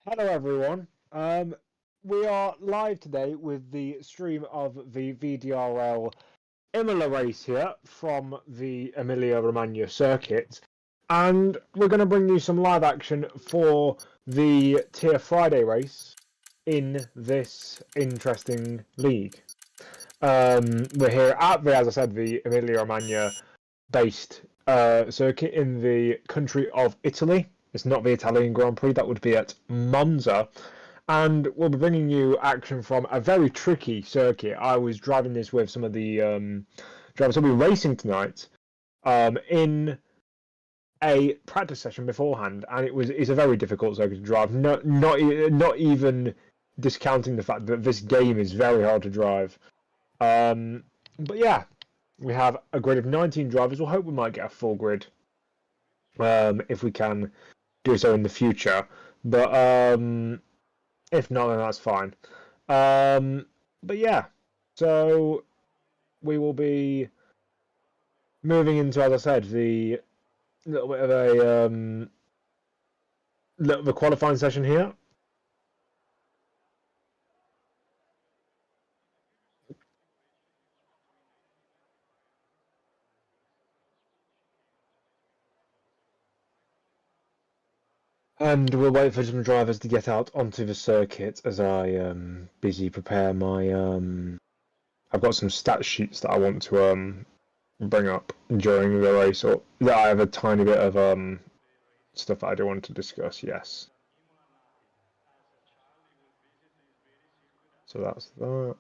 Hello everyone. We are live today with the stream of the VDRL Imola race here from the Emilia-Romagna circuit, and we're going to bring you some live action for the Tier Friday race in this interesting league. We're here at as I said, the Emilia-Romagna based circuit in the country of Italy. It's not the Italian Grand Prix, that would be at Monza. And we'll be bringing you action from a very tricky circuit. I was driving this with some of the drivers who'll be racing tonight in a practice session beforehand, and it's a very difficult circuit to drive. Not even discounting the fact that this game is very hard to drive. But yeah, we have a grid of 19 drivers. We'll hope we might get a full grid if we can do so in the future. But if not, then that's fine. But yeah, so we will be moving into, as I said, the little bit of a qualifying session here. And we'll wait for some drivers to get out onto the circuit as I busy prepare my I've got some stat sheets that I want to bring up during the race, or that I have a tiny bit of stuff that I do want to discuss. Yes. So that's that.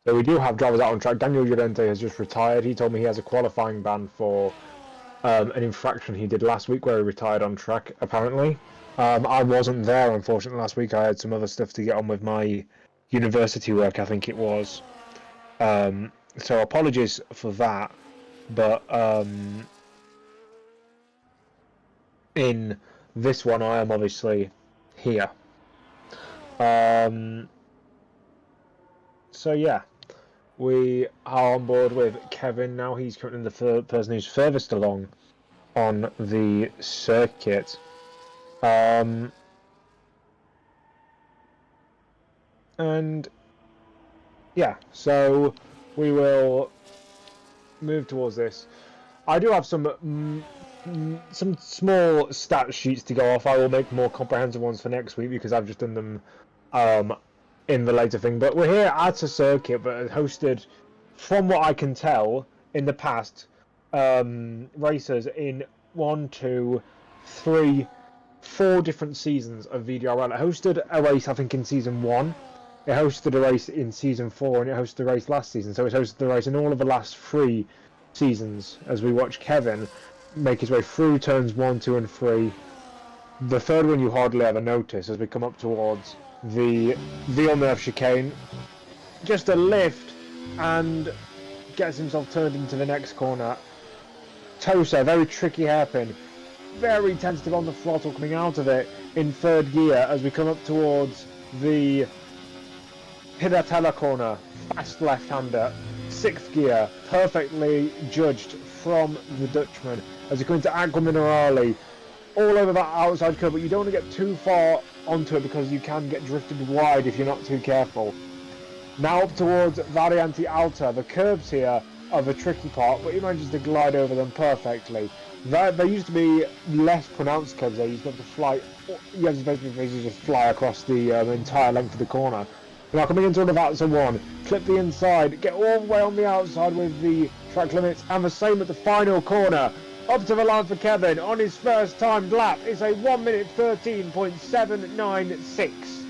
So we do have drivers out on track. Daniel Llorente has just retired. He told me he has a qualifying ban for an infraction he did last week where he retired on track, apparently. I wasn't there, unfortunately, last week. I had some other stuff to get on with my university work, I think it was. So apologies for that. But in this one, I am obviously here. So yeah, we are on board with Kevin now. He's currently the person who's furthest along on the circuit. And yeah, so we will move towards this. I do have some small stat sheets to go off. I will make more comprehensive ones for next week because I've just done them in the later thing. But we're here at a circuit that has hosted, from what I can tell, in the past, racers in 1, 2, 3, 4 different seasons of VDRL. It hosted a race, I think, in season 1. It hosted a race in season 4, and it hosted a race last season. So it's hosted the race in all of the last 3 seasons as we watch Kevin make his way through turns 1, 2, and 3. The third one you hardly ever notice as we come up towards the Villeneuve chicane. Just a lift and gets himself turned into the next corner. Tosa, very tricky hairpin, very tentative on the throttle coming out of it in third gear as we come up towards the Piratella corner. Fast left-hander, 6th gear, perfectly judged from the Dutchman as we come into Acqua Minerale. All over that outside curve, but you don't want to get too far onto it because you can get drifted wide if you're not too careful. Now up towards Variante Alta. The curves here are the tricky part, but he manages to glide over them perfectly. There used to be less pronounced curves. They used to have to fly. You have to basically just fly across the entire length of the corner. Now coming into the Valsa 1, clip the inside, get all the way on the outside with the track limits, and the same at the final corner. Up to the line for Kevin on his first timed lap. It's a 1 minute 13.796.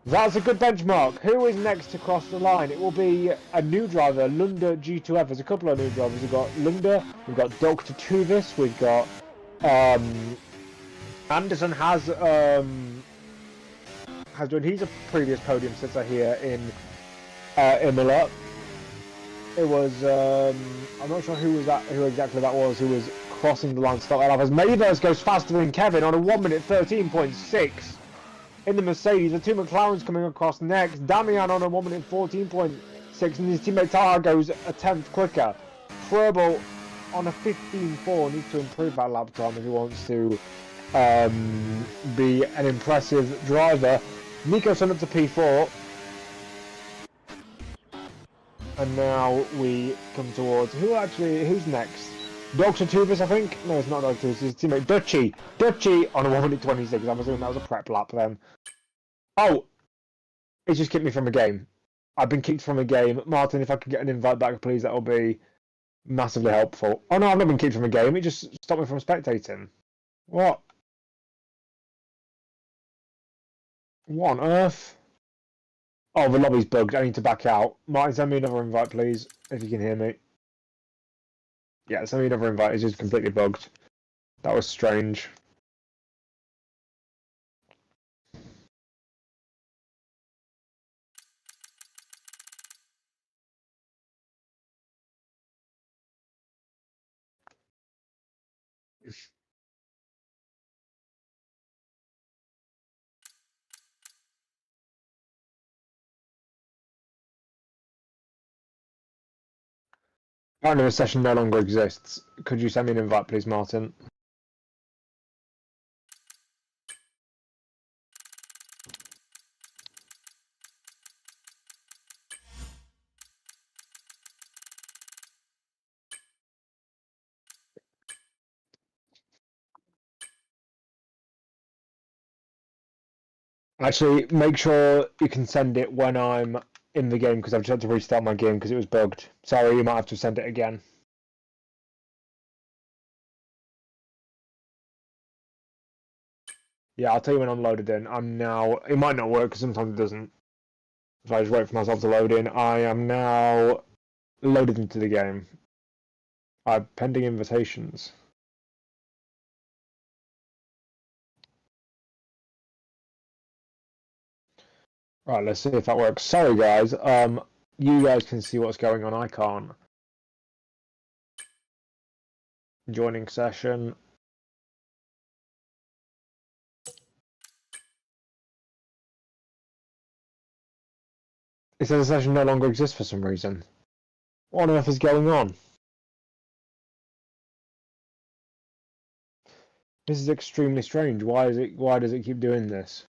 That's a good benchmark. Who is next to cross the line? It will be a new driver, Lunda G2F. There's a couple of new drivers. We've got Lunda, we've got Dr. Tuvis, we've got Anderson has done. He's a previous podium sitter here in Imola. It was I'm not sure who exactly that was who was crossing the line to start that off. As Mayverse goes faster than Kevin on a 1 minute 13.6 in the Mercedes. The two McLarens coming across next. Damian on a 1 minute 14.6, and his teammate Taha goes a tenth quicker. Froebel on a 15.4 needs to improve that lap time if he wants to be an impressive driver. Nico's up to P4. And now we come towards who's next? Dr. Tubis, I think? No, it's not Dr. Tubis, it's his teammate Dutchy. Dutchy on a 1 minute 26. I'm assuming that was a prep lap then. Oh! It just kicked me from a game. I've been kicked from a game. Martin, if I could get an invite back, please, that will be massively helpful. Oh no, I've not been kicked from a game. It just stopped me from spectating. What? What on earth? Oh, the lobby's bugged. I need to back out. Martin, send me another invite, please, if you can hear me. Yeah, send me another invite. It's just completely bugged. That was strange. Apparently the session no longer exists. Could you send me an invite, please, Martin? Actually, make sure you can send it when I'm in the game, because I've just had to restart my game because it was bugged. Sorry, you might have to send it again. Yeah, I'll tell you when I'm loaded in. I'm now... It might not work because sometimes it doesn't. So I just wait for myself to load in. I am now loaded into the game. I have pending invitations. Right, let's see if that works. Sorry, guys. You guys can see what's going on. I can't. Joining session. It says the session no longer exists for some reason. What on earth is going on? This is extremely strange. Why does it keep doing this?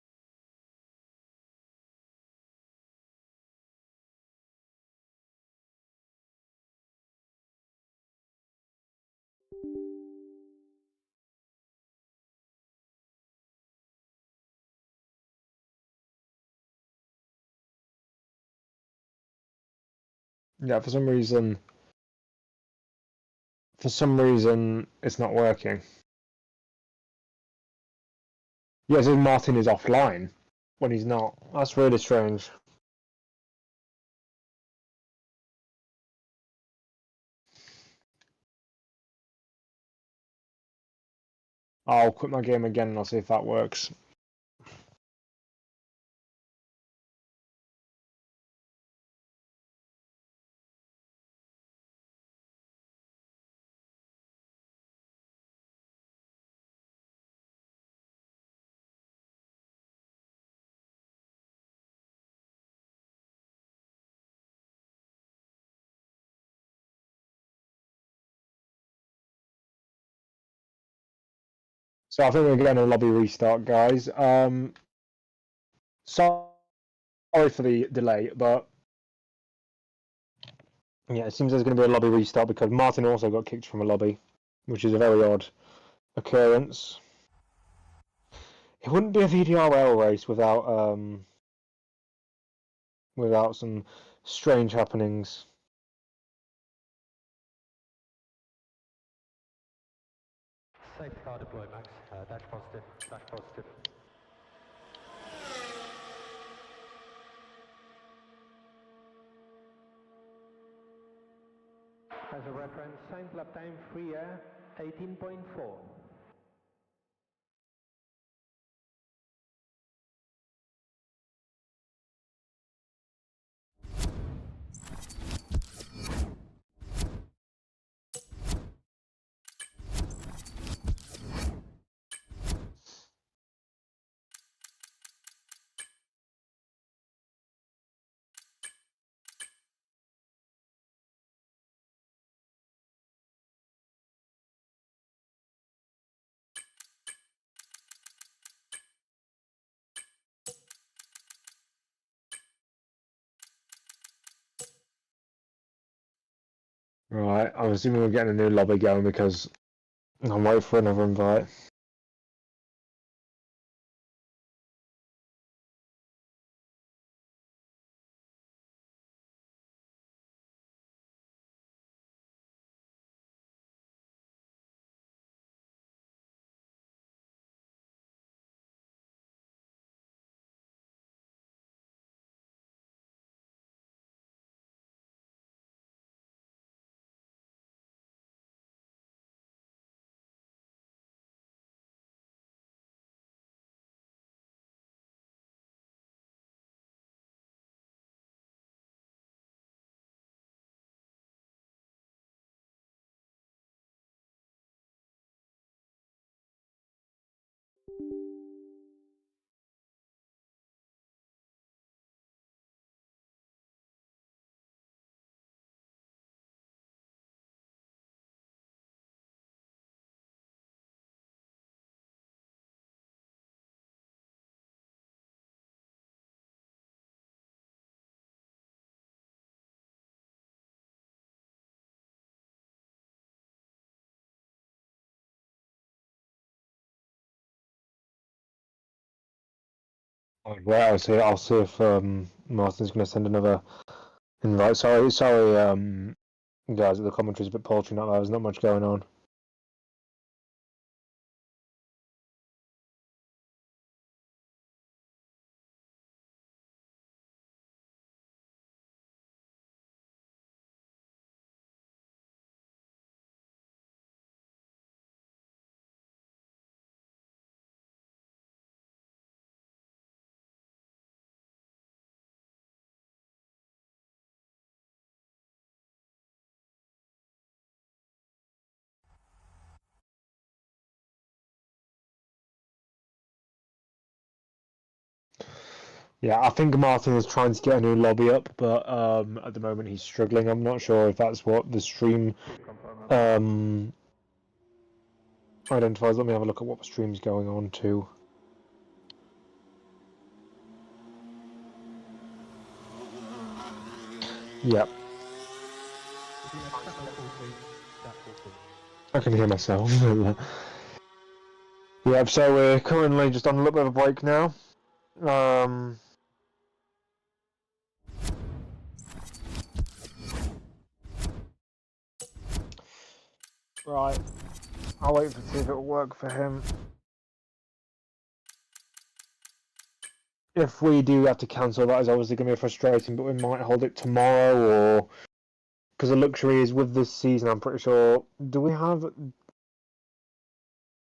Yeah, for some reason it's not working. Yeah, it says Martin is offline when he's not. That's really strange. I'll quit my game again and I'll see if that works. So I think we're getting a lobby restart, guys. Sorry for the delay, but yeah, it seems there's going to be a lobby restart because Martin also got kicked from a lobby, which is a very odd occurrence. It wouldn't be a VDRL race without some strange happenings. Safety car deployed, Max. Dash positive, dash positive. As a reference, same lap time, free air, 18.4. Right, I'm assuming we're getting a new lobby going because I'm waiting for another invite. Right, I'll see if Martin's going to send another invite. Sorry, guys, the commentary's a bit paltry now. There's not much going on. Yeah, I think Martin is trying to get a new lobby up, but at the moment he's struggling. I'm not sure if that's what the stream identifies. Let me have a look at what the stream's going on to. Yep. I can hear myself. Yep, so we're currently just on a little bit of a break now. Right, I'll wait to see if it'll work for him. If we do have to cancel, that is obviously going to be frustrating, but we might hold it tomorrow, or because the luxury is with this season, I'm pretty sure. Do we have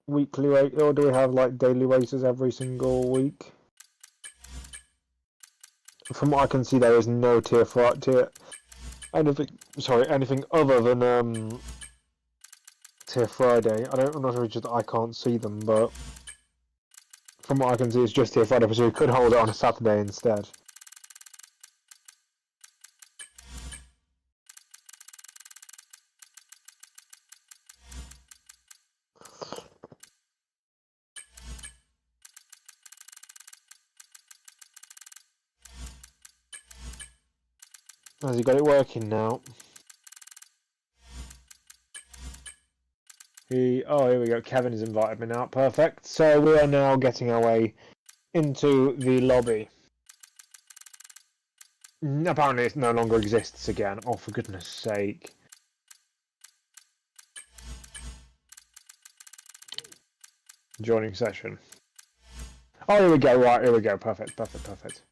weekly race, or do we have like daily races every single week? From what I can see, there is no anything other than Tier Friday. I'm not sure if it's just I can't see them, but from what I can see, it's just Tier Friday, so we could hold it on a Saturday instead. Has he got it working now? Here we go. Kevin has invited me now. Perfect. So we are now getting our way into the lobby. Apparently it no longer exists again. Oh, for goodness sake. Joining session. Oh, here we go. Right, here we go. Perfect, perfect, perfect.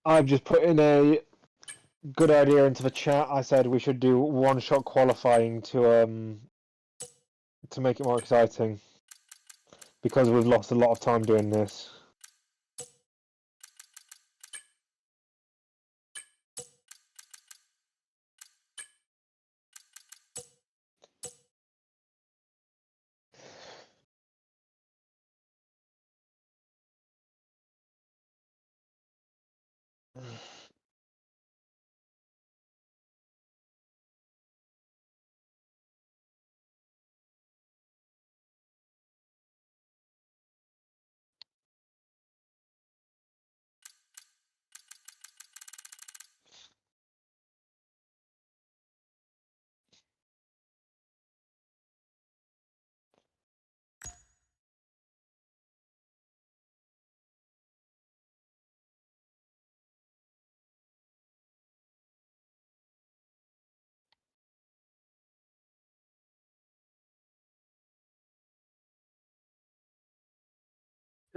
I've just put in a good idea into the chat. I said we should do one-shot qualifying to make it more exciting because we've lost a lot of time doing this.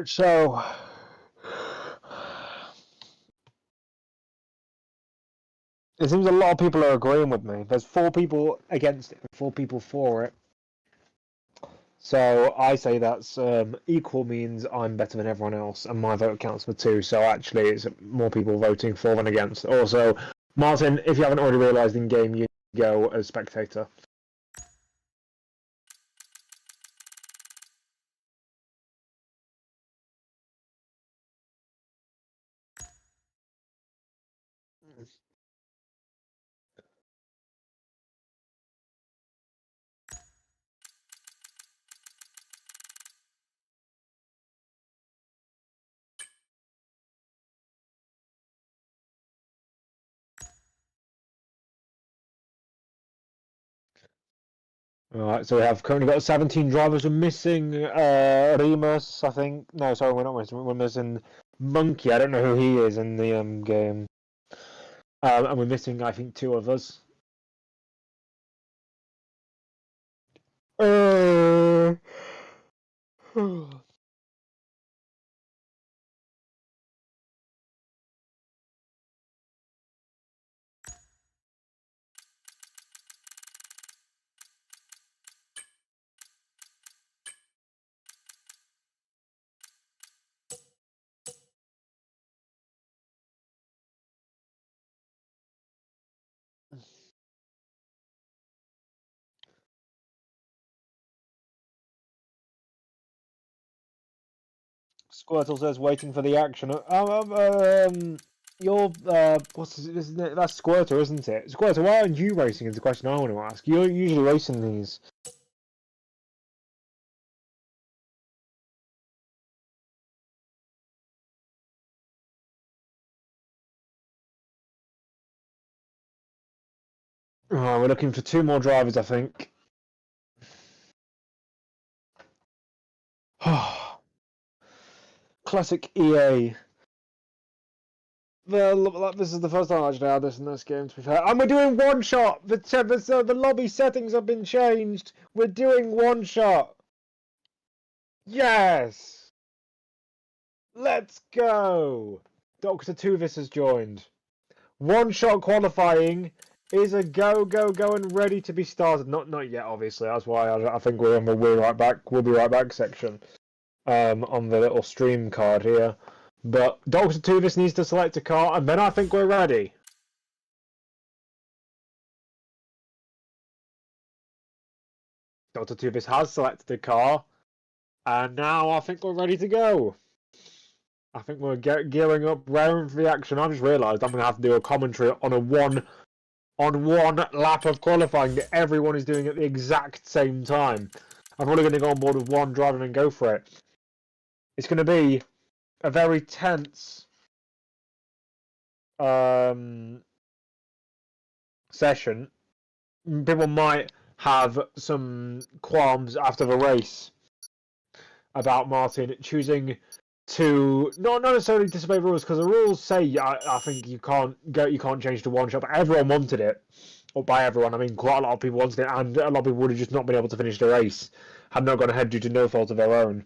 So, it seems a lot of people are agreeing with me. There's 4 people against it, 4 people for it. So I say that's equal means I'm better than everyone else, and my vote counts for 2. So actually, it's more people voting for than against. Also, Martin, if you haven't already realised in game, you go as spectator. Alright, so we have currently got 17 drivers. We're missing Remus, I think. No, sorry, we're not missing. We're missing Monkey. I don't know who he is in the game. And we're missing, I think, 2 others. Uh... Squirtle says waiting for the action. You're what's his name? That's Squirtle, isn't it? Squirtle, why aren't you racing? Is the question I want to ask. You're usually racing these. Oh, we're looking for 2 more drivers, I think. Classic EA. Well, this is the first time I actually had this in this game, to be fair. And we're doing one shot! The lobby settings have been changed! We're doing one shot! Yes! Let's go! Dr. Tuvis has joined. One shot qualifying is a go, go, go, and ready to be started. Not yet, obviously. That's why I think we're on the we'll be right back section on the little stream card here. But Dr. Tuvis needs to select a car, and then I think we're ready. Dr. Tuvis has selected a car. And now I think we're ready to go. I think we're gearing up, raring for the action. I just realised I'm going to have to do a commentary on one lap of qualifying that everyone is doing at the exact same time. I'm probably going to go on board with one driver and go for it. It's going to be a very tense session. People might have some qualms after the race about Martin choosing to not necessarily disobey rules, because the rules say I think you can't change to one shot, but everyone wanted it. Or by everyone, I mean quite a lot of people wanted it, and a lot of people would have just not been able to finish the race had not gone ahead due to no fault of their own.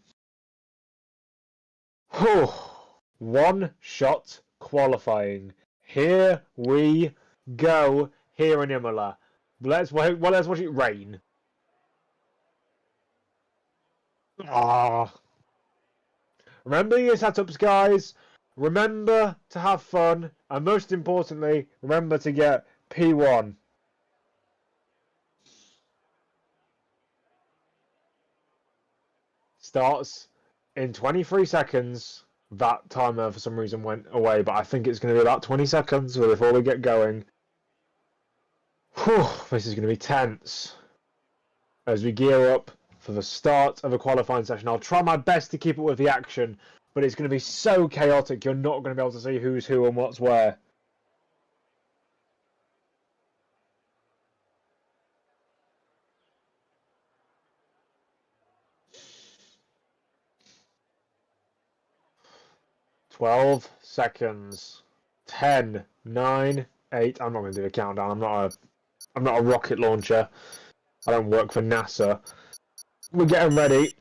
One shot qualifying. Here we go. Here in Imola. Let's watch it rain. Remember your setups, guys. Remember to have fun, and most importantly, remember to get P1. Starts in 23 seconds. That timer for some reason went away, but I think it's going to be about 20 seconds before we get going. This is going to be tense as we gear up for the start of a qualifying session. I'll try my best to keep it with the action, but it's going to be so chaotic you're not going to be able to see who's who and what's where. "12 seconds. 10, 9, 8. I'm not going to do a countdown. I'm not a rocket launcher. I don't work for NASA. We're getting ready.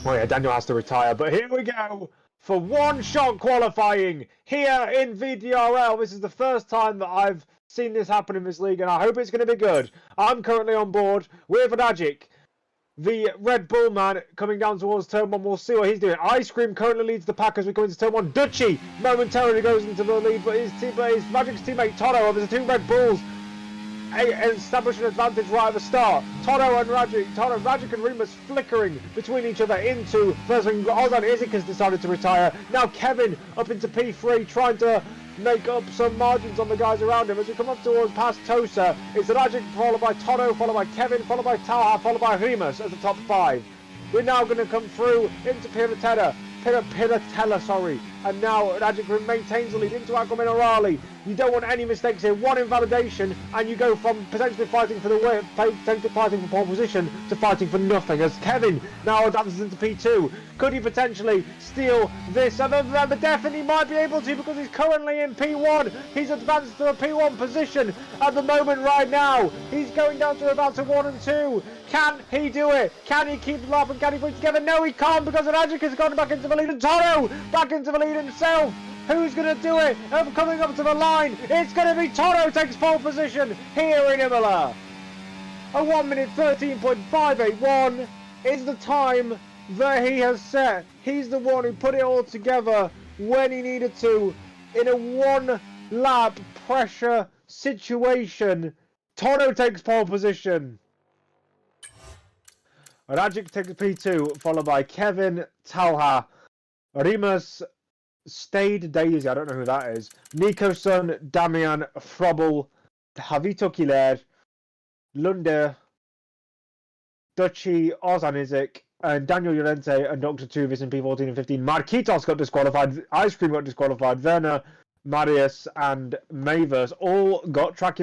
Oh yeah, Daniel has to retire, but here we go for one-shot qualifying here in VDRL. This is the first time that I've seen this happen in this league, and I hope it's going to be good. I'm currently on board with Rajic, the Red Bull man, coming down towards turn 1. We'll see what he's doing. Ice Cream currently leads the pack as we go into turn 1. Dutchy momentarily goes into the lead, but his Rajic's teammate Toto, there's the two Red Bulls, establish an advantage right at the start. Toto and Rajic and Remus flickering between each other into first thing. Ozan Izik has decided to retire. Now Kevin up into P3, trying to make up some margins on the guys around him. As we come up towards past Tosa, it's Rajic followed by Toto, followed by Kevin, followed by Talha, followed by Remus as the top 5. We're now going to come through into Piratella, and now Rajic maintains the lead into Aqua Minerali. You don't want any mistakes here. One invalidation, and you go from potentially fighting for pole position to fighting for nothing. As Kevin now advances into P2, could he potentially steal this? And definitely might be able to, because he's currently in P1. He's advanced to a P1 position at the moment right now. He's going down to about 1 and 2. Can he do it? Can he keep the lap and can he put it together? No, he can't, because Rajic has gone back into the lead, and Toto back into the lead himself. Who's going to do it? Coming up to the line, it's going to be Toto takes pole position here in Imola. A 1 minute 13.581 is the time that he has set. He's the one who put it all together when he needed to in a 1 lap pressure situation. Toto takes pole position. Rajic takes P2, followed by Kevin, Talha, Remus, Stayed Daisy, I don't know who that is, Nico-san, Damian, Frobel, Javito Kiler, Lunde, Dutchy, Ozan Izik, and Daniel Llorente and Dr. Tuvis in P14 and 15. Marquitos got disqualified, Ice Cream got disqualified, Werner, Marius, and Mavers all got track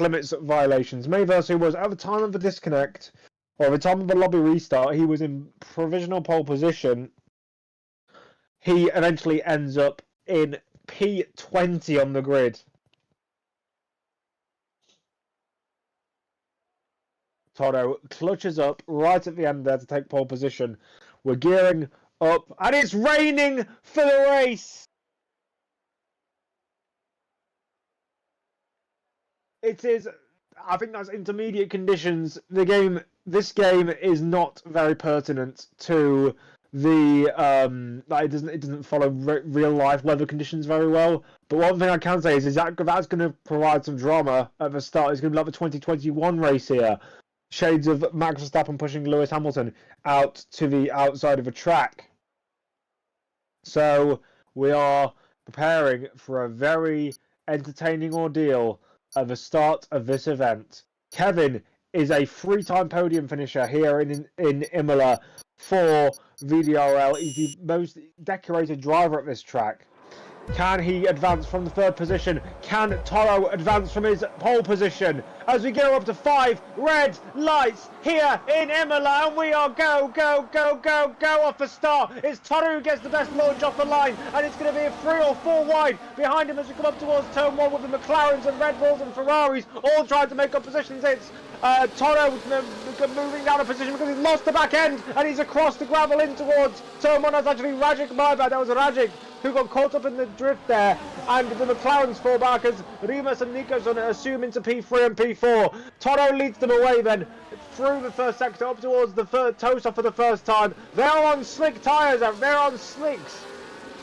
limits violations. Mavers, who was at the time of the disconnect, or at the time of the lobby restart, he was in provisional pole position. He eventually ends up in P20 on the grid. Toto clutches up right at the end there to take pole position. We're gearing up, and it's raining for the race! It is, I think that's intermediate conditions. This game is not very pertinent to the it doesn't follow real life weather conditions very well. But one thing I can say is that that's going to provide some drama at the start. It's going to be like the 2021 race here. shades of Max Verstappen pushing Lewis Hamilton out to the outside of a track. So we are preparing for a very entertaining ordeal at the start of this event. Kevin is a three-time podium finisher here in Imola for VDRL. He's the most decorated driver at this track. Can he advance from the third position? Can Toro advance from his pole position? As we go up to 5 red lights here in Imola, and we are go off the start. It's Toro who gets the best launch off the line, and it's going to be a 3 or 4 wide behind him as we come up towards turn 1 with the McLarens and Red Bulls and Ferraris all trying to make up positions. It's Toro moving down a position because he's lost the back end, and he's across the gravel in towards turn 1. That's actually Rajic, my bad, that was Rajic who got caught up in the drift there, and the McLarens fall back as Rimas and Nicholson assume into P3 and P4. Toro leads them away then through the first sector up towards the toe stop for the first time. They're on slick tyres, they're on slicks.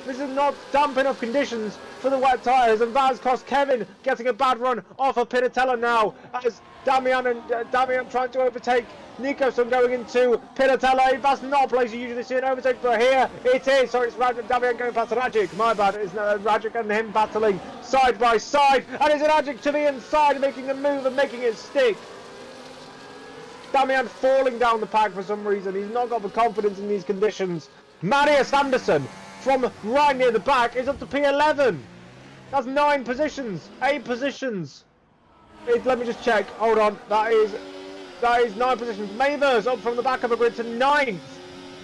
This is not damp enough conditions for the wet tyres, and that has cost Kevin getting a bad run off of Pinatella now, as Damian trying to overtake Nicholson going into Pinatella. That's not a place you usually see an overtake, but here it is. So it's Damian going past Rajic. My bad, it's Rajic and him battling side by side, and it's Rajic to the inside, making a move and making it stick. Damian falling down the pack for some reason. He's not got the confidence in these conditions. Marius Anderson from right near the back is up to P11. That's 9 positions, 8 positions. Let me just check. Hold on. That is 9 positions. Mavers up from the back of the grid to 9th.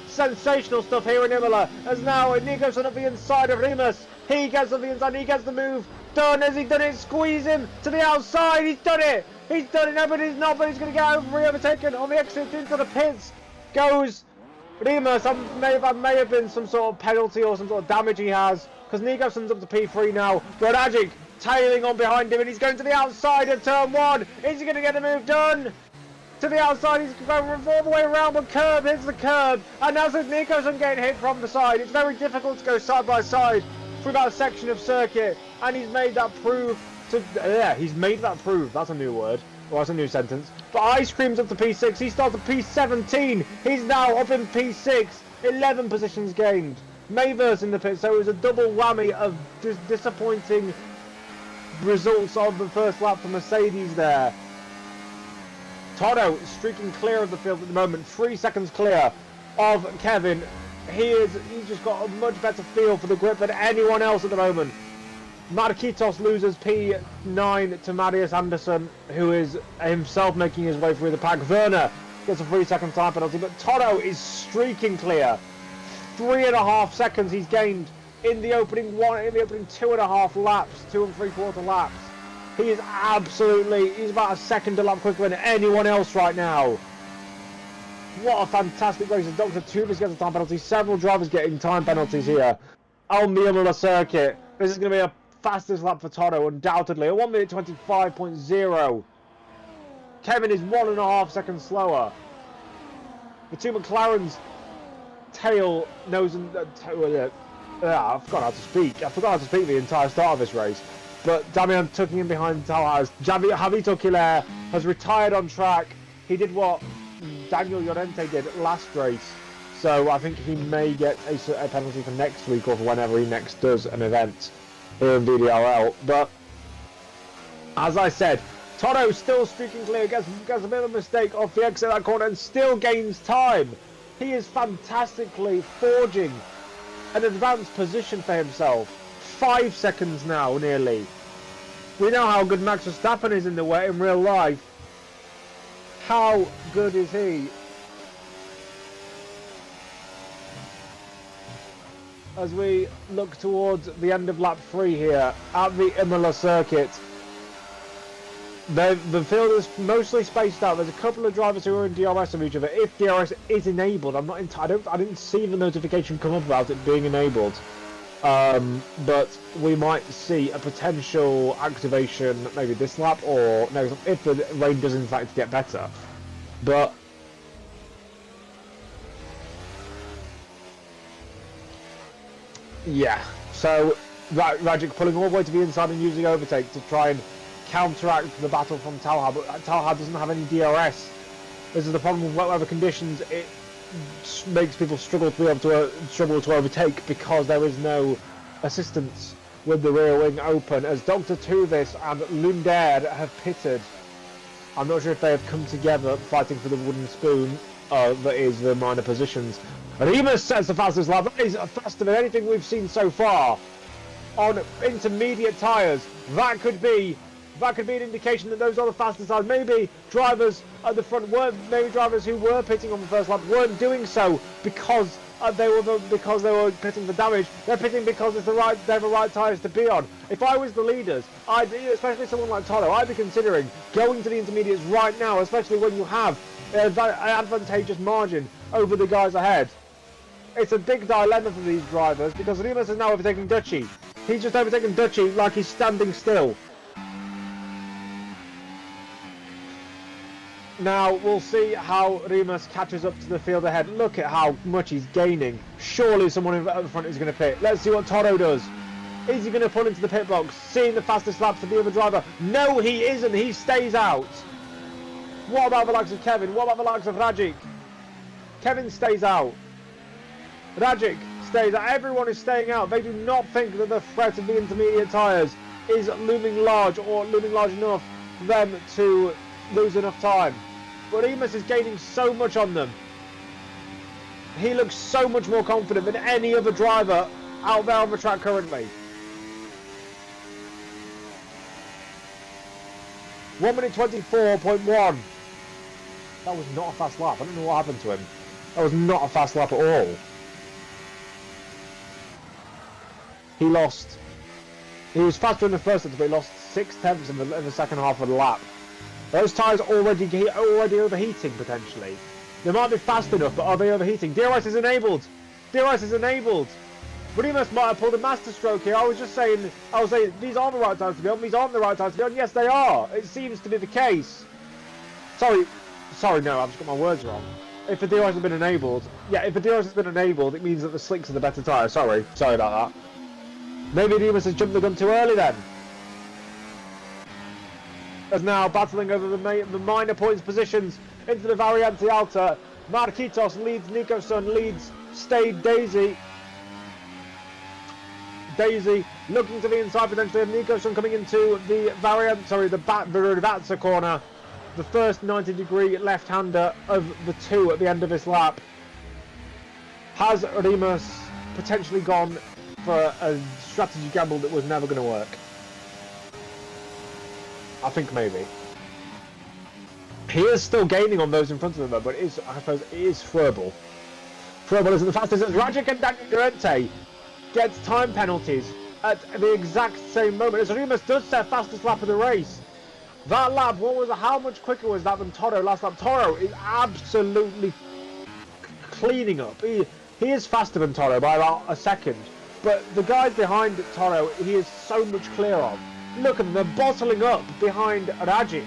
Sensational stuff here in Imola. As now Nicholson up the inside of Rimas. He gets on the inside. He gets the move done. Has he done it? Squeeze him to the outside. He's done it. He's done it. Nobody's not, but he's going to get overtaken on the exit into the pits. Goes Rimas. That may have been some sort of penalty or some sort of damage he has, because Nicholson's up to P3 now. But Rajic tailing on behind him, and he's going to the outside of turn 1. Is he going to get the move done? To the outside, he's going all the way around the curb, hits the curb, and now there's Nicholson getting hit from the side. It's very difficult to go side by side through that section of circuit, and he's made that prove to, he's made that prove, that's a new word, or that's a new sentence. But Ice Cream's up to P6, he starts at P17, he's now up in P6, 11 positions gained. Mavers in the pit, so it was a double whammy of disappointing results of the first lap for Mercedes there. Toro streaking clear of the field at the moment, 3 seconds clear of Kevin. He's just got a much better feel for the grip than anyone else at the moment. Marquitos loses P9 to Marius Anderson, who is himself making his way through the pack. Werner gets a 3-second time penalty, but Toro is streaking clear. 3.5 seconds he's gained in the opening 2.5 laps, 2 3/4 laps. He is he's about a second a lap quicker than anyone else right now. What a fantastic race. Dr. Tubis gets a time penalty. Several drivers getting time penalties here on the Imola circuit. This is going to be a fastest lap for Toro, undoubtedly. A 1 minute 25.0. Kevin is 1.5 seconds slower. The two McLarens tail, nose and... I forgot how to speak. I forgot how to speak the entire start of this race. But Damian tucking in behind Talhaz. Javito Kilaire has retired on track. He did what Daniel Llorente did last race. So I think he may get a penalty for next week or for whenever he next does an event here in VDRL. But as I said, Toro still streaking clear, gets a bit of a mistake off the exit of that corner and still gains time. He is fantastically forging an advanced position for himself. 5 seconds now, nearly. We know how good Max Verstappen is in real life. How good is he? As we look towards the end of lap 3 here at the Imola circuit. The field is mostly spaced out. There's a couple of drivers who are in DRS of each other. If DRS is enabled, I didn't see the notification come up about it being enabled. But we might see a potential activation maybe this lap or next lap if the rain does in fact get better. But yeah, so Rajic pulling all the way to the inside and using overtake to try and counteract the battle from Talha, but Talha doesn't have any DRS This is the problem with wet weather conditions. It makes people struggle to be able to overtake because there is no assistance with the rear wing open. As Dr. Tuvis and Lunderd have pitted, I'm not sure if they have come together fighting for the wooden spoon. That is the minor positions. Remus sets the fastest lap. That is faster than anything we've seen so far on intermediate tyres. That could be an indication that those are the fastest tyres. Maybe drivers at the front drivers who were pitting on the first lap weren't doing so because they were pitting for damage. They're pitting because they have the right tyres to be on. If I was the leaders, especially someone like Toto, I'd be considering going to the intermediates right now, especially when you have an advantageous margin over the guys ahead. It's a big dilemma for these drivers because Remus is now overtaking Dutchy. He's just overtaken Dutchy like he's standing still. Now we'll see how Remus catches up to the field ahead. Look at how much he's gaining. Surely someone at the front is going to pit. Let's see what Toto does. Is he going to pull into the pit box, seeing the fastest laps for the other driver? No, he isn't. He stays out. What about the likes of Kevin? What about the likes of Rajic? Kevin stays out. Rajic stays out. Everyone is staying out. They do not think that the threat of the intermediate tyres is looming large or looming large enough for them to lose enough time. But Remus is gaining so much on them. He looks so much more confident than any other driver out there on the track currently. 1 minute 24.1. That was not a fast lap. I don't know what happened to him. That was not a fast lap at all. He was faster in the first lap, but he lost 6/10 in the second half of the lap. Those tyres already overheating potentially. They might be fast enough, but are they overheating? DRS is enabled. DRS is enabled. Remus might have pulled a master stroke here. I was saying these aren't the right times to be on. These aren't the right times to be on. Yes, they are. It seems to be the case. Sorry, no, I've just got my words wrong. If the DRS has been enabled, it means that the slicks are the better tyre. Sorry about that. Maybe Remus has jumped the gun too early then. As now battling over the minor points positions into the Variante Alta. Marquitos leads Nicholson, leads Stade Daisy. Daisy looking to the inside potentially of Nicholson coming into the Rivazza corner. The first 90-degree left-hander of the two at the end of this lap. Has Remus potentially gone for a strategy gamble that was never going to work? I think maybe. He is still gaining on those in front of him though, but I suppose it is Froebel. Froebel isn't the fastest as Rajic and Daniel Durante gets time penalties at the exact same moment as Remus does set fastest lap of the race. That lap, how much quicker was that than Toro last lap? Toro is absolutely cleaning up. He is faster than Toro by about a second, but the guys behind Toro he is so much clear of. Look at them, they're bottling up behind Rajic.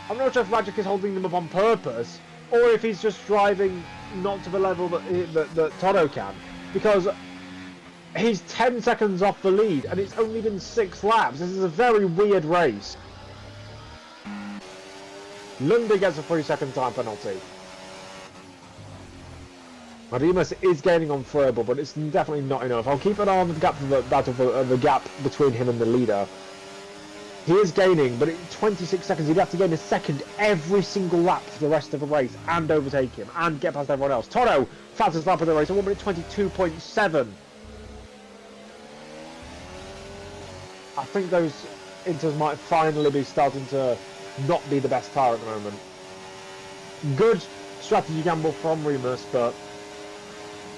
I'm not sure if Rajic is holding them up on purpose or if he's just driving not to the level that Toro can, because he's 10 seconds off the lead and it's only been 6 laps. This is a very weird race. Lundy gets a 3-second time penalty. Remus is gaining on Froebel, but it's definitely not enough. I'll keep an eye on the gap between him and the leader. He is gaining, but at 26 seconds, he'd have to gain a second every single lap for the rest of the race and overtake him and get past everyone else. Toro, fastest lap of the race, at 1 minute 22.7. I think those Inters might finally be starting to not be the best tyre at the moment. Good strategy gamble from Remus, but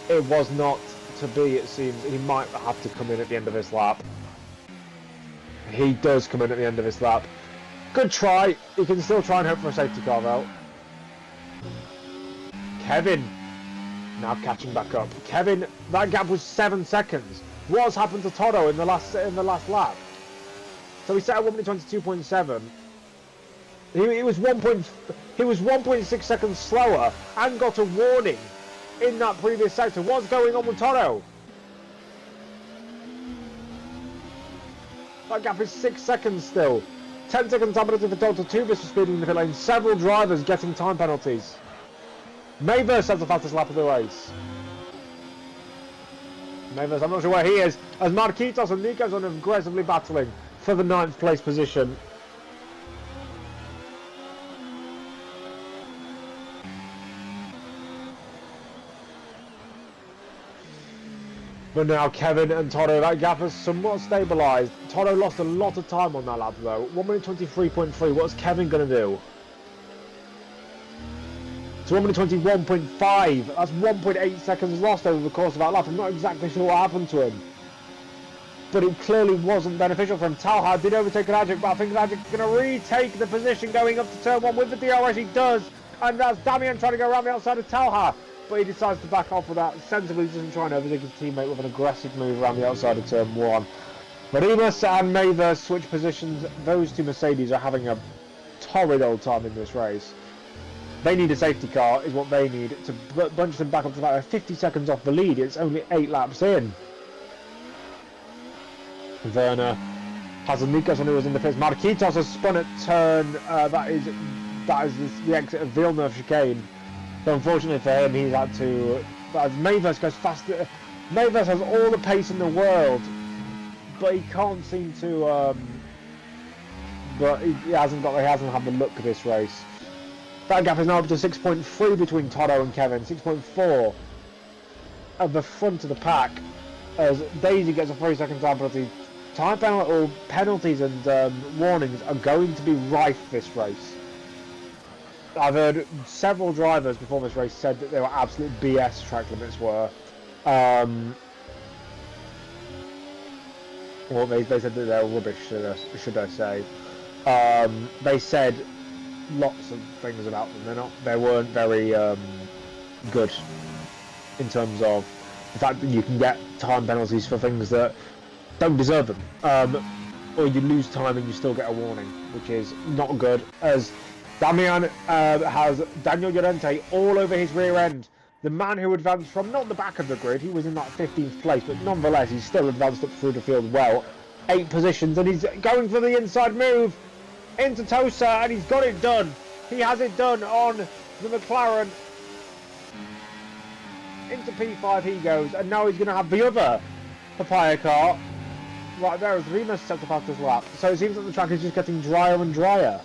it was not to be, it seems. He might have to come in at the end of this lap. He does come in at the end of this lap. Good try. He can still try and hope for a safety car out. Kevin now catching back up. Kevin, that gap was 7 seconds. What's happened to Toro in the last lap? So he set at 1 minute 22.7. He was 1.6 seconds slower and got a warning in that previous sector. What's going on with Toro? That gap is 6 seconds still. 10-second time penalty for Dr. Tubis for speeding in the pit lane. Several drivers getting time penalties. Mayverse has the fastest lap of the race. Mayverse, I'm not sure where he is, as Marquitos and Nico's are aggressively battling for the 9th place position. But now Kevin and Toto, that gap has somewhat stabilised. Toto lost a lot of time on that lap though. 1 minute 23.3. What's Kevin going to do? So 1 minute 21.5. That's 1.8 seconds lost over the course of that lap. I'm not exactly sure what happened to him. But it clearly wasn't beneficial for him. Talha did overtake Rajic, but I think Rajic's going to retake the position going up to turn 1 with the DRS. He does. And that's Damian trying to go around the outside of Talha. But he decides to back off with that. Sensibly doesn't try and overtake his teammate with an aggressive move around the outside of turn 1. But Imola and Mayverse switch positions. Those two Mercedes are having a torrid old time in this race. They need a safety car, is what they need, to bunch them back up to about 50 seconds off the lead. It's only 8 laps in. Werner has a Nikos on who was in the pits. Marquitos has spun at turn. That is the exit of Villeneuve chicane. So unfortunately for him, he's had to. As Mayverse goes faster. Mayverse has all the pace in the world, but he can't seem to. But he hasn't had the look of this race. That gap is now up to 6.3 between Toto and Kevin. 6.4 at the front of the pack, as Daisy gets a 3-second time penalty. Time penalty or penalties and warnings are going to be rife this race. I've heard several drivers before this race said that they were absolute BS track limits were. Well, they said that they were rubbish, should I say. They said lots of things about them. They weren't very good in terms of the fact that you can get time penalties for things that don't deserve them, or you lose time and you still get a warning, which is not good. As Damian has Daniel Llorente all over his rear end. The man who advanced from not the back of the grid, he was in that 15th place, but nonetheless he's still advanced up through the field well. 8 positions, and he's going for the inside move into Tosa, and he's got it done. He has it done on the McLaren. Into P5 he goes, and now he's going to have the other papaya car right there as Rimas set the fastest lap. So it seems that the track is just getting drier and drier.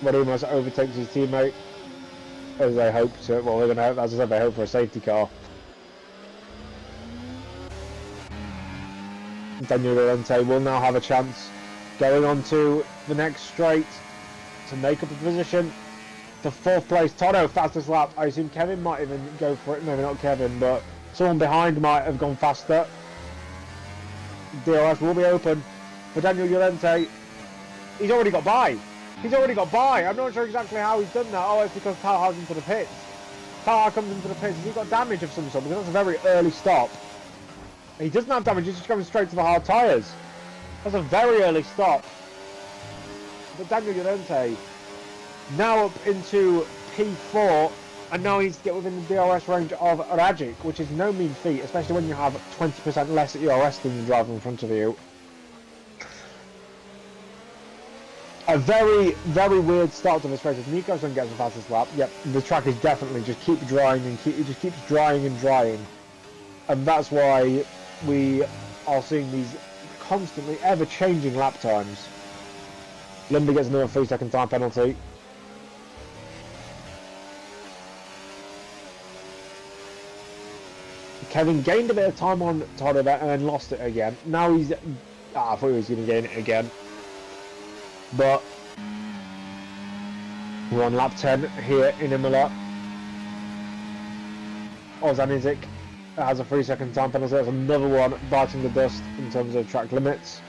Rimas overtakes his teammate, as they hope to. Well, they're going to, as I said, they hope for a safety car. Daniel Llorente will now have a chance going on to the next straight to make up a position. The 4th place, Toto, fastest lap. I assume Kevin might even go for it. Maybe not Kevin, but someone behind might have gone faster. DRS will be open for Daniel Llorente. He's already got by. He's already got by. I'm not sure exactly how he's done that. Oh, it's because Talha's into the pits. Talha comes into the pits. Has he got damage of some sort? Because that's a very early stop. He doesn't have damage. He's just going straight to the hard tyres. That's a very early stop. But Daniel Llorente now up into P4, and now he needs to get within the DRS range of Rajic, which is no mean feat, especially when you have 20% less ERS than the driver in front of you. A very, very weird start to this race. If Nico's going to get the fastest lap, yep, the track is definitely just keep drying and it just keeps drying and drying. And that's why we are seeing these constantly ever-changing lap times. Limber gets another 3-second time penalty. Kevin gained a bit of time on Toto and then lost it again. Now he's... I thought he was going to gain it again. But we're on lap 10 here in Imola. Ozanizik has a 3-second time penalty. That's another one biting the dust in terms of track limits.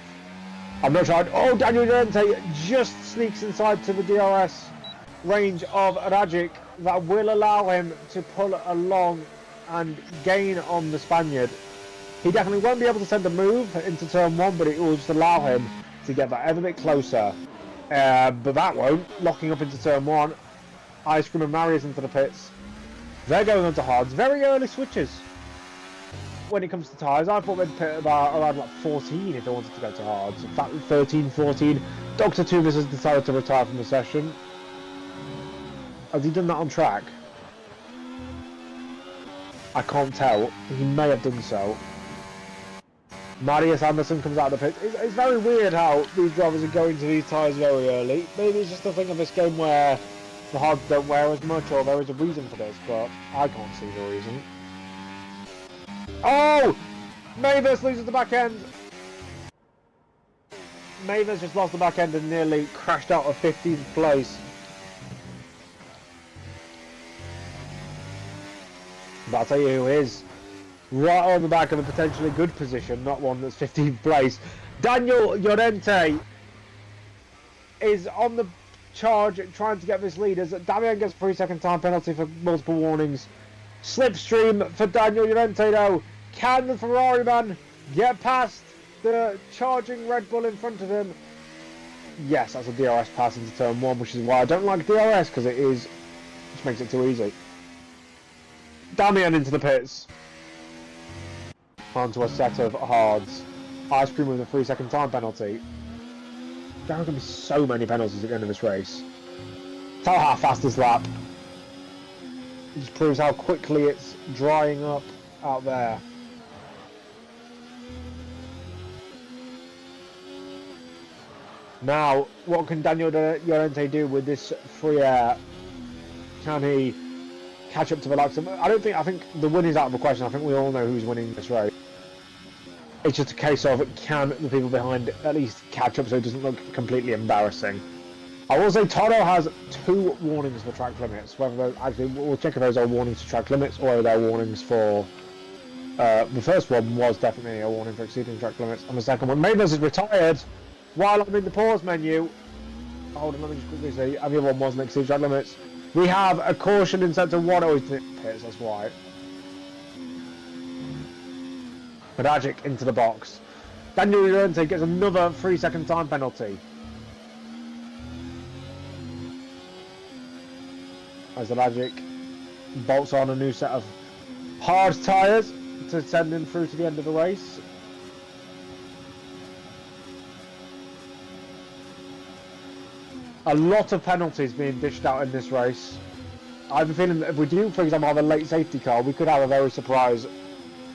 I'm not sure. Oh, Daniel Llorente just sneaks inside to the DRS range of Rajic. That will allow him to pull along and gain on the Spaniard. He definitely won't be able to send a move into turn 1, but it will just allow him to get that ever bit closer. But that won't. Locking up into turn 1. Ice Cream and Marius into the pits. They're going on to hards. Very early switches. when it comes to tyres. I thought they'd pit about around like 14 if they wanted to go to hards. In fact, 13, 14. Dr. Tuvas has decided to retire from the session. Has he done that on track? I can't tell. He may have done so. Marius Anderson comes out of the pit. It's very weird how these drivers are going to these tyres very early. Maybe it's just a thing of this game where the hards don't wear as much, or there is a reason for this, but I can't see the reason. Oh! Mavis loses the back end. Mavis just lost the back end and nearly crashed out of 15th place. But I'll tell you who is right on the back of a potentially good position, not one that's 15th place. Daniel Llorente is on the charge trying to get this lead as Damian gets a 3-second time penalty for multiple warnings. Slipstream for Daniel Llorente though. Can the Ferrari man get past the charging Red Bull in front of him? Yes, that's a DRS pass into turn 1, which is why I don't like DRS, because it is, which makes it too easy. Damian into the pits. Onto a set of hards. Ice cream with a 3-second time penalty. There are going to be so many penalties at the end of this race. Tell how fastest lap. It just proves how quickly it's drying up out there. Now, what can Daniel Llorente do with this free air? Can he catch up to the likes of... I think the win is out of the question. I think we all know who's winning this race. It's just a case of, can the people behind at least catch up so it doesn't look completely embarrassing. I will say Toro has 2 warnings for track limits. Whether those, actually, we'll check if those are warnings for track limits or they're warnings for... the first one was definitely a warning for exceeding track limits. And the second one, Mavis is retired while I'm in the pause menu. Hold on, let me just quickly see. And the other one wasn't exceeding track limits. We have a caution in sector 1. Oh, he's in pits, that's why. Madagic into the box. Daniel Llorente gets another 3-second time penalty. As the Madagic bolts on a new set of hard tyres to send him through to the end of the race. A lot of penalties being dished out in this race. I have a feeling that if we do, for example, have a late safety car, we could have a very surprise,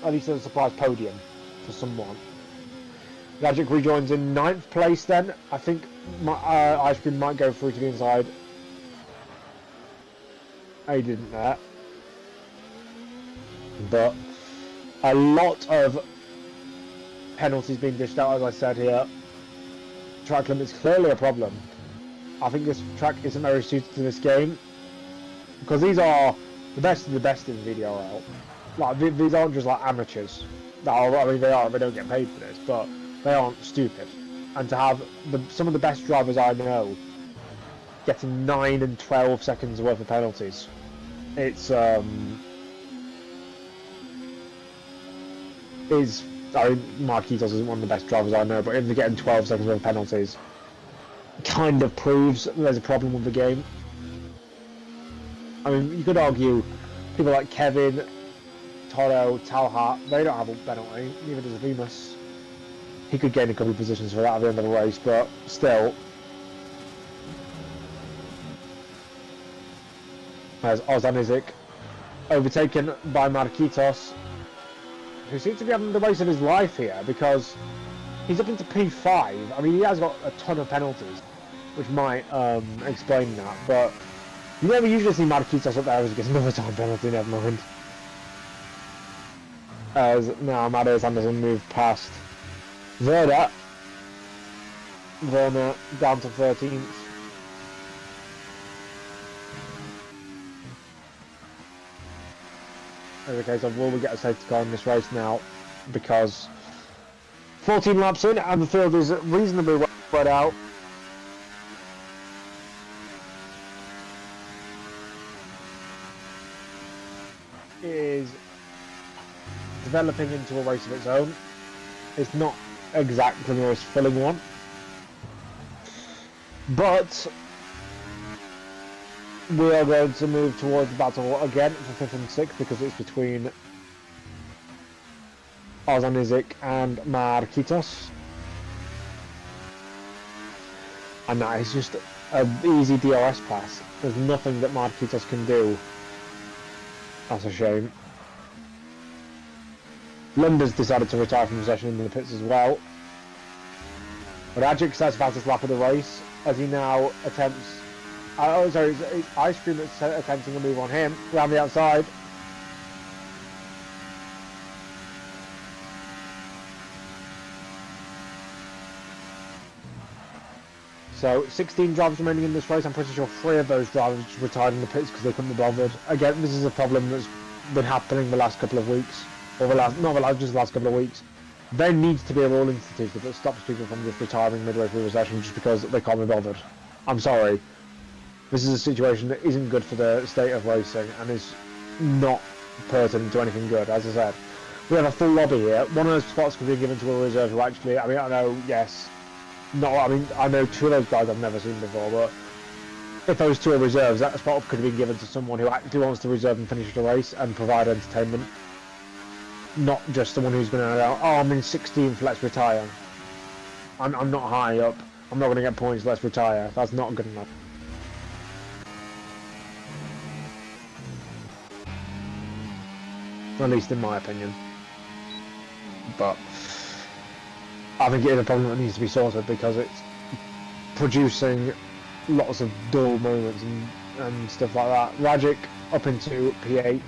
at least a surprise podium for someone. Magic rejoins in 9th place then. I think Ice Cream might go through to the inside. He didn't there. But a lot of penalties being dished out, as I said here. Track limit's clearly a problem. I think this track isn't very suited to this game, because these are the best of the best in VDRL. Like, these aren't just like amateurs. I mean, they are, they don't get paid for this, but they aren't stupid. And to have some of the best drivers I know getting 9 and 12 seconds worth of penalties, it's I mean, Marquitos isn't one of the best drivers I know, but if they're getting 12 seconds worth of penalties, kind of proves that there's a problem with the game. I mean, you could argue people like Kevin, Toro, Talha, they don't have a penalty, neither does Remus. He could gain a couple of positions for that at the end of the race, but still. There's Ozanizik, overtaken by Marquitos, who seems to be having the race of his life here, because he's up into P5. I mean, he has got a ton of penalties, which might explain that, but you never usually see Marquitos up there as he gets another time penalty, never mind. As now Amadeus Anderson moved past Verda. Verna down to 13th. As a case of, will we get a safety car in this race now? Because 14 laps in and the field is reasonably well spread out. It is developing into a race of its own. It's not exactly the most filling one, but we are going to move towards the battle again for 5th and 6th, because it's between Ozan Izik and Marquitos. And that is just an easy DRS pass. There's nothing that Marquitos can do. That's a shame. Lunda's decided to retire from possession in the pits as well. Rajic says fastest lap of the race as he now attempts. It's Ice Cream that's attempting a move on him around the outside. So 16 drivers remaining in this race. I'm pretty sure 3 of those drivers retired in the pits because they couldn't be bothered. Again, this is a problem that's been happening the last couple of weeks, or just the last couple of weeks. There needs to be a rule instituted that stops people from just retiring midway through the session just because they can't be bothered. I'm sorry. This is a situation that isn't good for the state of racing and is not pertinent to anything good. As I said, we have a full lobby here. One of those spots could be given to a reserve who actually, I know, yes. I know 2 of those guys I've never seen before, but if those 2 are reserves, that spot could have been given to someone who actually wants to reserve and finish the race and provide entertainment. Not just someone who's going to go, oh, I'm in 16th, let's retire. I'm not high up, I'm not going to get points, let's retire. That's not good enough. At least in my opinion. But I think it is a problem that needs to be sorted because it's producing lots of dull moments and stuff like that. Rajic up into P8.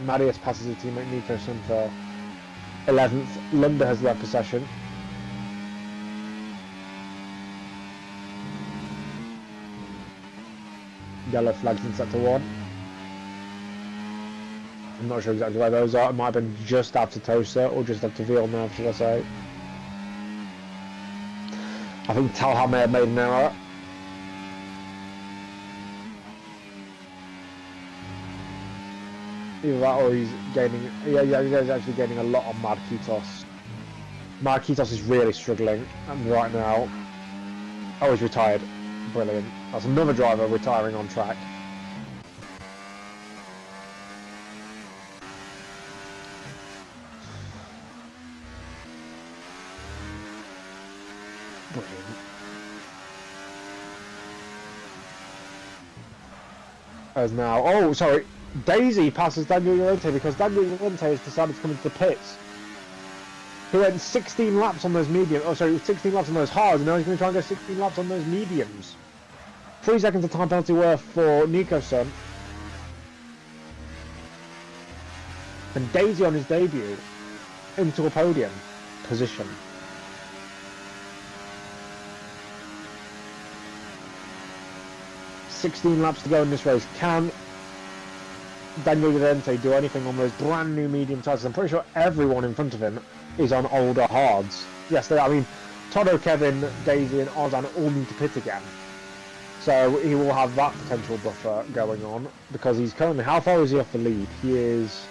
Marius passes his teammate Nicholson for 11th. Lunda has left possession. Yellow flags in sector 1. I'm not sure exactly where those are. It might have been just after Tosa or just after Villeneuve, should I say. I think Talha may have made an error. Either that or he's gaining. Yeah, he's actually gaining a lot on Marquitos. Marquitos is really struggling right now. Oh, he's retired. Brilliant. That's another driver retiring on track. Brilliant. As now, oh sorry, Daisy passes Daniel Llorente because Daniel Llorente has decided to come into the pits. He went 16 laps on those mediums, 16 laps on those hards, and now he's going to try and go 16 laps on those mediums. 3 seconds of time penalty worth for Nico-san. And Daisy on his debut into a podium position. $16 laps to go in this race. Can Daniel Llorente do anything on those brand new medium tyres? I'm pretty sure everyone in front of him is on older hards. Yes, they are. I mean, Toto, Kevin, Daisy and Ozan all need to pit again. So he will have that potential buffer going on because he's currently, how far is he off the lead? He is,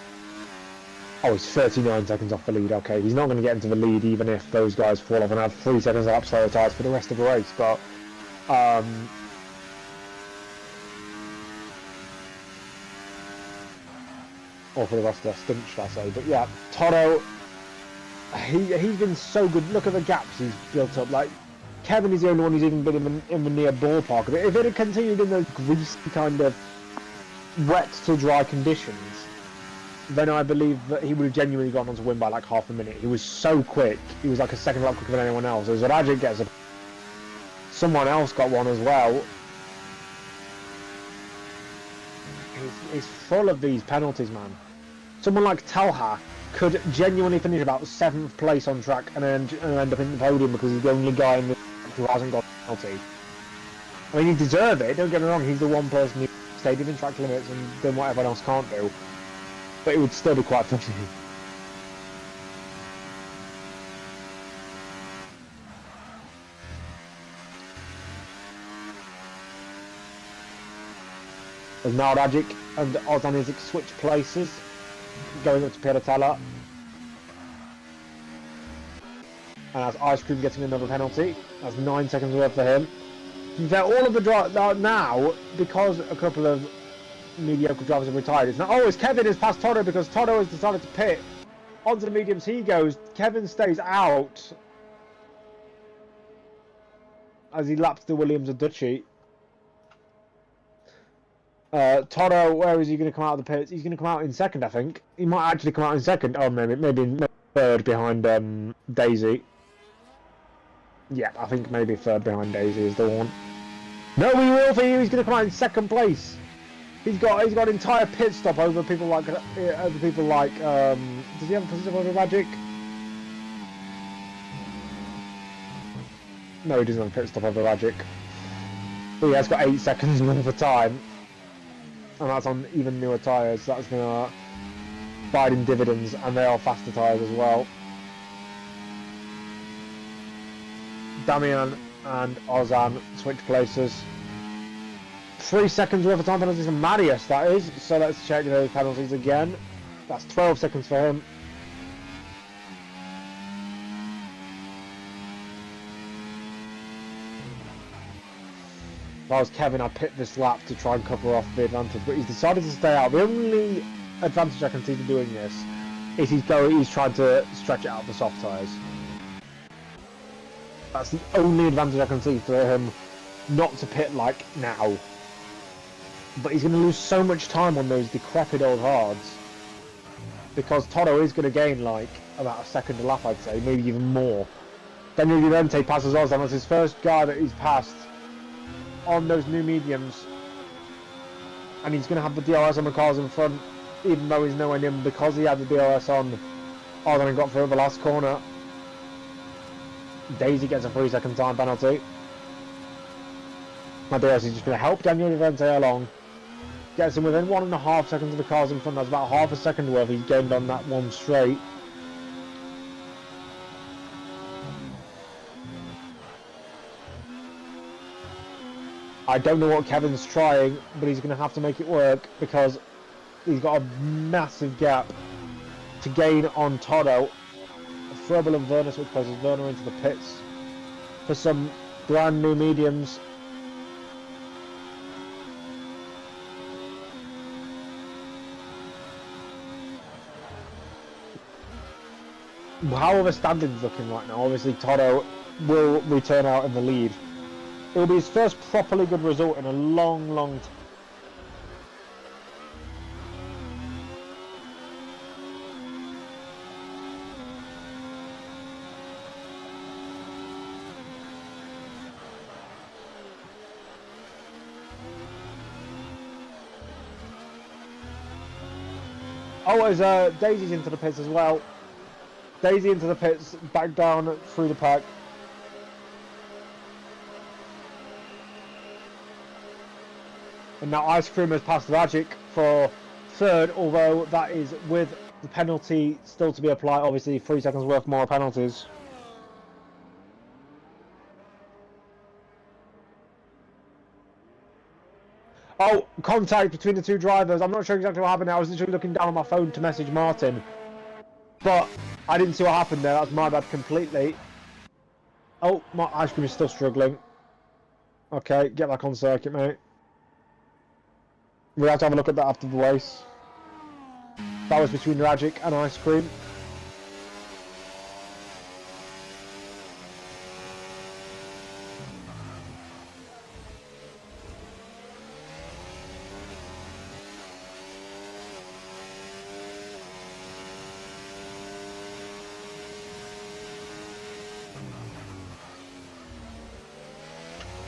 oh, he's 39 seconds off the lead. Okay, he's not going to get into the lead even if those guys fall off and have 3 seconds of lap slower tyres for the rest of the race. But or for the rest of their stint, should I say. But yeah, Toto, he's been so good. Look at the gaps he's built up. Like, Kevin is the only one who's even been in the near ballpark of it. If it had continued in those greasy kind of wet to dry conditions, then I believe that he would have genuinely gone on to win by like half a minute. He was so quick. He was like a second lap quicker than anyone else. As Rajic gets a, someone else got one as well. He's full of these penalties, man. Someone like Talha could genuinely finish about 7th place on track and end up in the podium because he's the only guy in the who hasn't got a penalty. I mean, he deserved it, don't get me wrong, he's the one person who stayed within track limits and done what everyone else can't do. But it would still be quite funny. As now Rajic and Ozan Izik switch places, going up to Piratella. And that's Ice Cream getting another penalty. That's 9 seconds worth for him. They're all of the drivers now, because a couple of mediocre drivers have retired. It's now, oh, it's Kevin has passed Toto because Toto has decided to pit. Onto the mediums he goes. Kevin stays out as he laps the Williams and Dutchy. Toto, where is he going to come out of the pits? He's going to come out in second, I think. He might actually come out in second. Oh, maybe third behind Daisy. Yeah, I think maybe third behind Daisy is the one. No, we will for you. He's going to come out in second place. He's got an entire pit stop over people like does he have a pit stop over Magic? No, he doesn't have a pit stop over Magic. But yeah, it's got 8 seconds worth of time. And that's on even newer tyres, so that's going to bite in dividends, and they are faster tyres as well. Damian and Ozan switch places. 3 seconds worth of time penalties for Marius, that is. So let's check those penalties again. That's 12 seconds for him. If I was Kevin, I'd pit this lap to try and cover off the advantage, but he's decided to stay out. The only advantage I can see to doing this is he's trying to stretch it out for soft tyres. That's the only advantage I can see for him not to pit like now. But he's going to lose so much time on those decrepit old hards, because Toto is going to gain like about a second a lap, I'd say, maybe even more. Daniel Llorente passes Ozan. That's his first guy that he's passed on those new mediums, and he's going to have the DRS on the cars in front, even though he's nowhere near them, because he had the DRS on. Ozan got through the last corner. Daisy gets a 3 second time penalty. My DRS is just going to help Daniel Llorente along. Gets him within 1.5 seconds of the cars in front. That's about half a second worth he's gained on that one straight. I don't know what Kevin's trying, but he's going to have to make it work, because he's got a massive gap to gain on Toto. Frebel and Werner switch places. Werner into the pits for some brand new mediums. How are the standings looking right now? Obviously Toto will return out in the lead. It will be his first properly good result in a long time. Oh, as Daisy's into the pits as well. Daisy into the pits, back down through the pack. And now Ice Cream has passed Magic for third, although that is with the penalty still to be applied. Obviously 3 seconds worth more penalties. Oh, contact between the two drivers. I'm not sure exactly what happened there. I was literally looking down on my phone to message Martin, but I didn't see what happened there. That's my bad completely. Oh, my Ice Cream is still struggling. Okay, get back on circuit, mate. We'll have to have a look at that after the race. That was between Rajic and Ice Cream.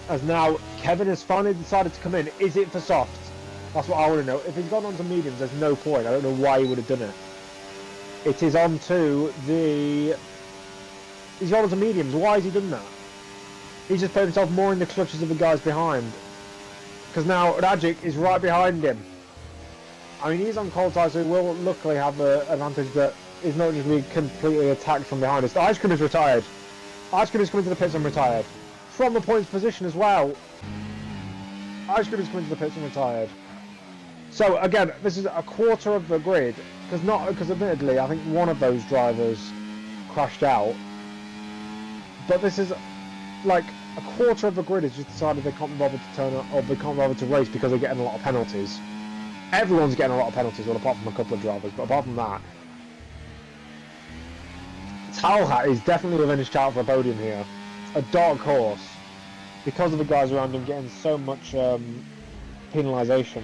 As now Kevin has finally decided to come in. Is it for soft? That's what I want to know. If he's gone on to mediums, there's no point. I don't know why he would have done it. It is on to the... He's gone on to mediums. Why has he done that? He's just put himself more in the clutches of the guys behind. Because now Rajic is right behind him. I mean, he's on cold tyres, so he will luckily have the advantage that he's not just being completely attacked from behind us. The Ice Cream is retired. Ice Cream is coming to the pits and retired. From the points position as well. Ice Cream is coming to the pits and retired. So again, this is a quarter of the grid, because admittedly I think one of those drivers crashed out, but this is like a quarter of the grid has just decided they can't bother to turn up, or they can't bother to race because they're getting a lot of penalties. Everyone's getting a lot of penalties, well, apart from a couple of drivers, but apart from that, Talhat is definitely within his shout for a podium here. A dark horse. Because of the guys around him getting so much penalisation.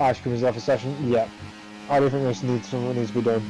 Ash can reserve a session? Yeah. I don't think this needs something that needs to be done.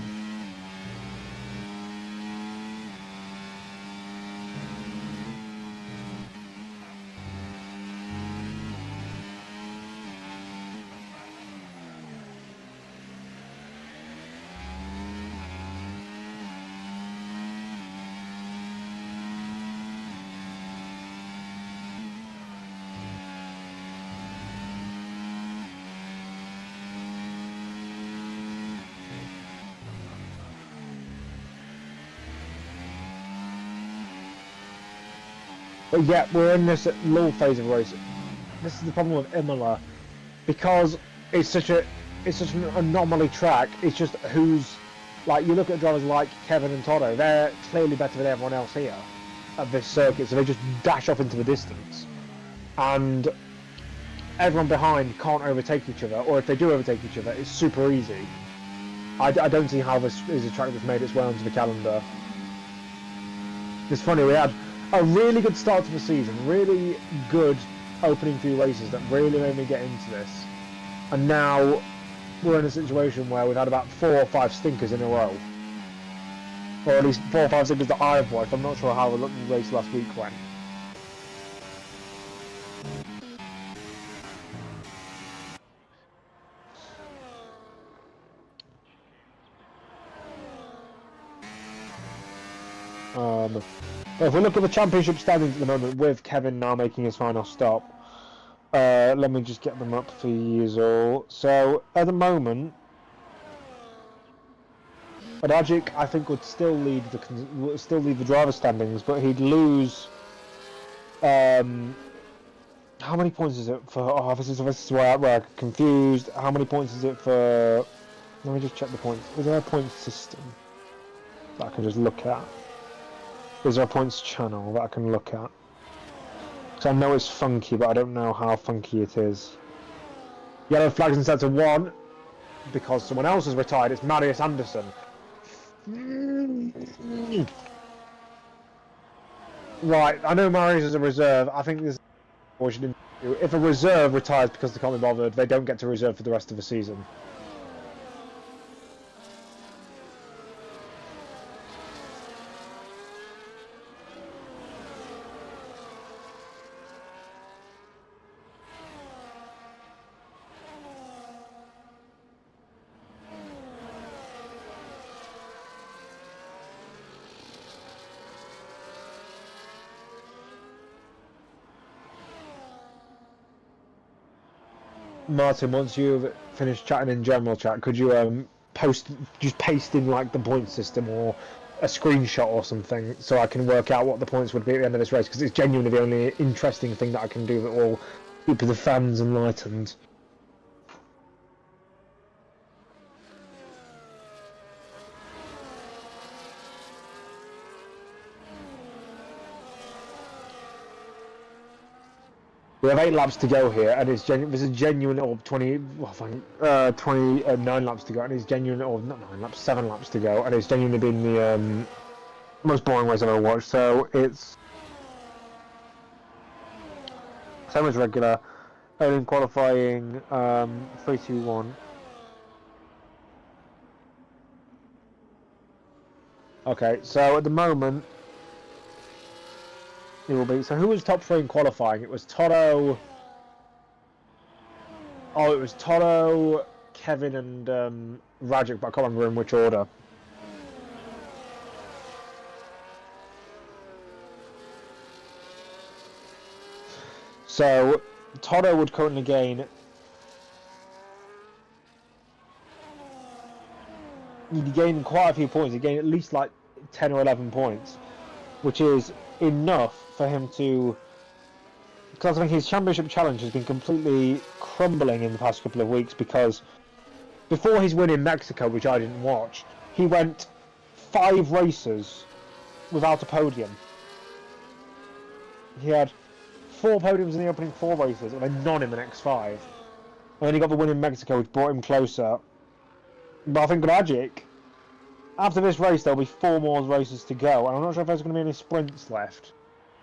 But yeah, we're in this lull phase of race. This is the problem with Imola, because it's such an anomaly track. It's just who's, like, you look at drivers like Kevin and Toto, they're clearly better than everyone else here at this circuit, so they just dash off into the distance, and everyone behind can't overtake each other, or if they do overtake each other, it's super easy. I don't see how this is a track that's made its way onto the calendar. It's funny, we had a really good start to the season, really good opening few races that really made me get into this, and now we're in a situation where we've had about 4 or 5 stinkers in a row, or at least 4 or 5 stinkers that I've watched. I'm not sure how the race last week went. If we look at the championship standings at the moment, with Kevin now making his final stop, let me just get them up for you all. So at the moment, Rajic I think would still lead the driver standings, but he'd lose. How many points is it for? Oh, this is where I'm confused. How many points is it for? Let me just check the points. Is there a points system that I can just look at? Is there a points channel that I can look at? Because I know it's funky, but I don't know how funky it is. Yellow flags in centre 1, because someone else has retired. It's Marius Anderson. Right, I know Marius is a reserve. I think this is what we should do. If a reserve retires because they can't be bothered, they don't get to reserve for the rest of the season. Martin, once you've finished chatting in general chat, could you paste in like the point system or a screenshot or something, so I can work out what the points would be at the end of this race, because it's genuinely the only interesting thing that I can do that will keep the fans enlightened. We have 8 laps to go here, and it's there's a genuine, or 29 laps to go, and it's genuine, or not 9 laps, 7 laps to go, and it's genuinely been the most boring race I've ever watched. So it's same as regular, only in qualifying 3, 2, 1. Okay, so at the moment it will be. So who was top 3 in qualifying? It was Toto. Oh, it was Toto, Kevin, and Rajic, but I can't remember in which order. So Toto would currently gain. He'd gain quite a few points. He'd gain at least like 10 or 11 points, which is enough for him to. Because I think his championship challenge has been completely crumbling in the past couple of weeks, because before his win in Mexico, which I didn't watch, he went 5 races without a podium. He had 4 podiums in the opening 4 races, and then none in the next 5. And then he got the win in Mexico, which brought him closer. But I think Dragic, after this race, there'll be 4 more races to go, and I'm not sure if there's going to be any sprints left.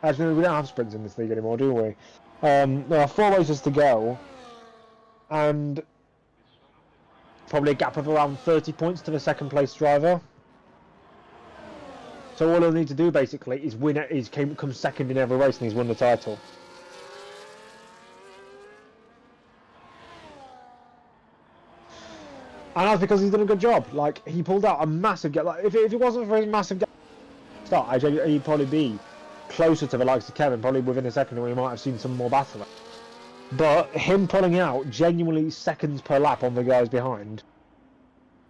Actually, we don't have sprints in this league anymore, do we? There are 4 races to go, and probably a gap of around 30 points to the second place driver. So all he'll need to do basically is come second in every race, and he's won the title. And that's because he's done a good job. Like, he pulled out a massive gap. Like, if it wasn't for his massive gap start, he'd probably be closer to the likes of Kevin, probably within a second, we might have seen some more battle. But him pulling out genuinely seconds per lap on the guys behind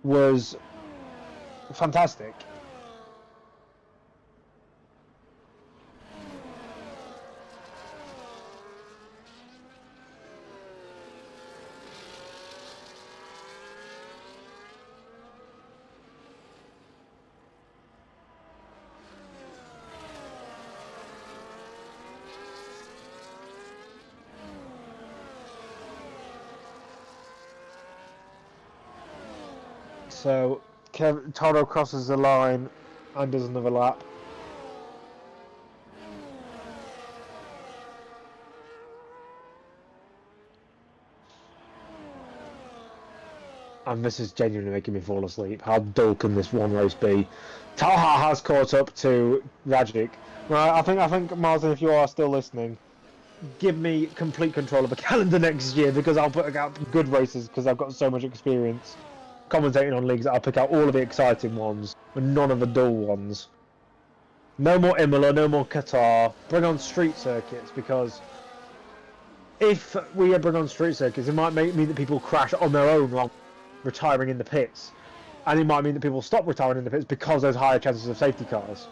was fantastic. So Toro crosses the line and does another lap. And this is genuinely making me fall asleep. How dull can this one race be? Talha has caught up to Rajic. Right, I think Martin, if you are still listening, give me complete control of the calendar next year, because I'll put out good races, because I've got so much experience commentating on leagues that I'll pick out all of the exciting ones and none of the dull ones. No more Imola, no more Qatar. Bring on street circuits, because if we bring on street circuits, it might mean that people crash on their own while retiring in the pits, and it might mean that people stop retiring in the pits because there's higher chances of safety cars.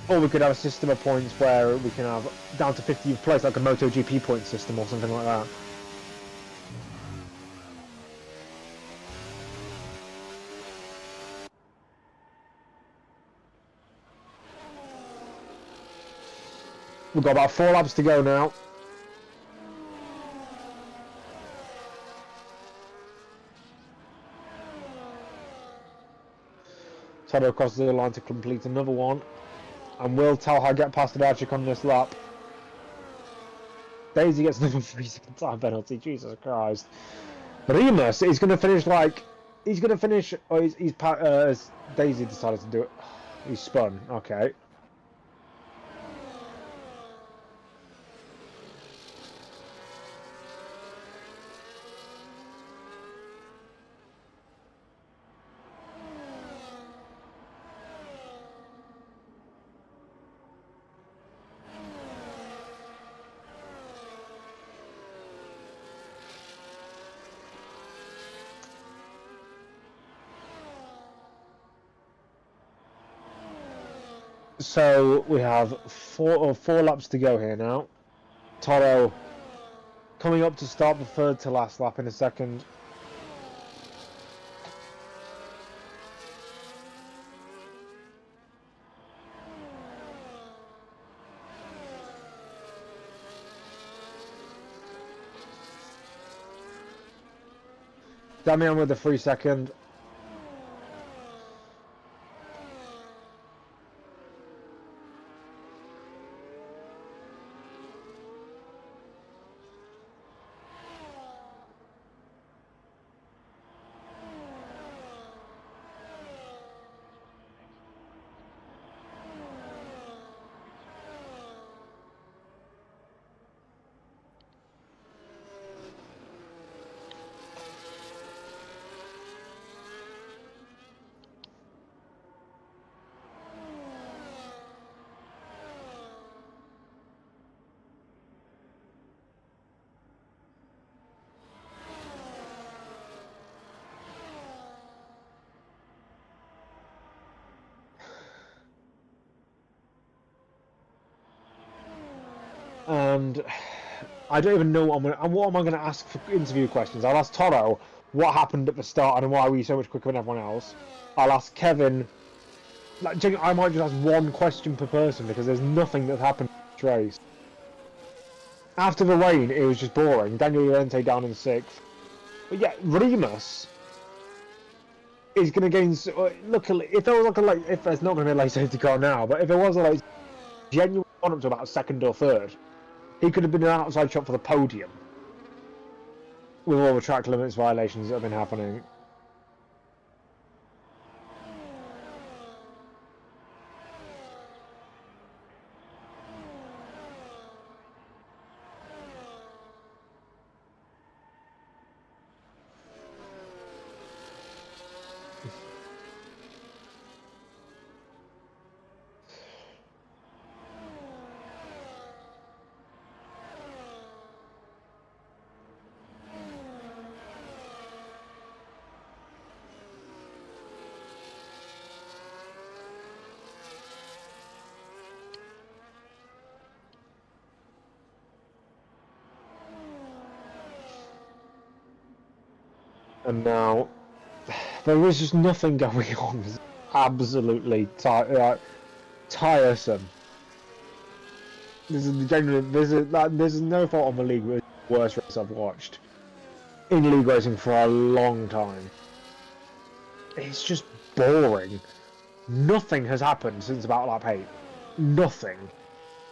Or we could have a system of points where we can have down to 50th place, like a MotoGP point system or something like that. We've got about 4 laps to go now. Toto crosses the line to complete another one. And will Talha get past Radchik on this lap? Daisy gets another 3-second time penalty. Jesus Christ. Remus is going to finish like... He's going to finish... Oh, Daisy decided to do it. He's spun. Okay. So we have four laps to go here now. Toro coming up to start the third to last lap in a second. Damian with the 3-second. And I don't even know what I'm gonna. And what am I going to ask for interview questions? I'll ask Toro what happened at the start and why were you so much quicker than everyone else. I'll ask Kevin. Like, I might just ask one question per person because there's nothing that's happened in this race. After the rain, it was just boring. Daniel Llorente down in 6th. But yeah, Remus is going to gain. Luckily, if there was if there's not going to be a late safety car now, but if there was a late genuine one up to about 2nd or 3rd, he could have been an outside shot for the podium with all the track limits violations that have been happening. And now there is just nothing going on. It's absolutely tiresome. This is genuinely this is no fault on the league. It's the worst race I've watched in league racing for a long time. It's just boring. Nothing has happened since about lap 8. Nothing.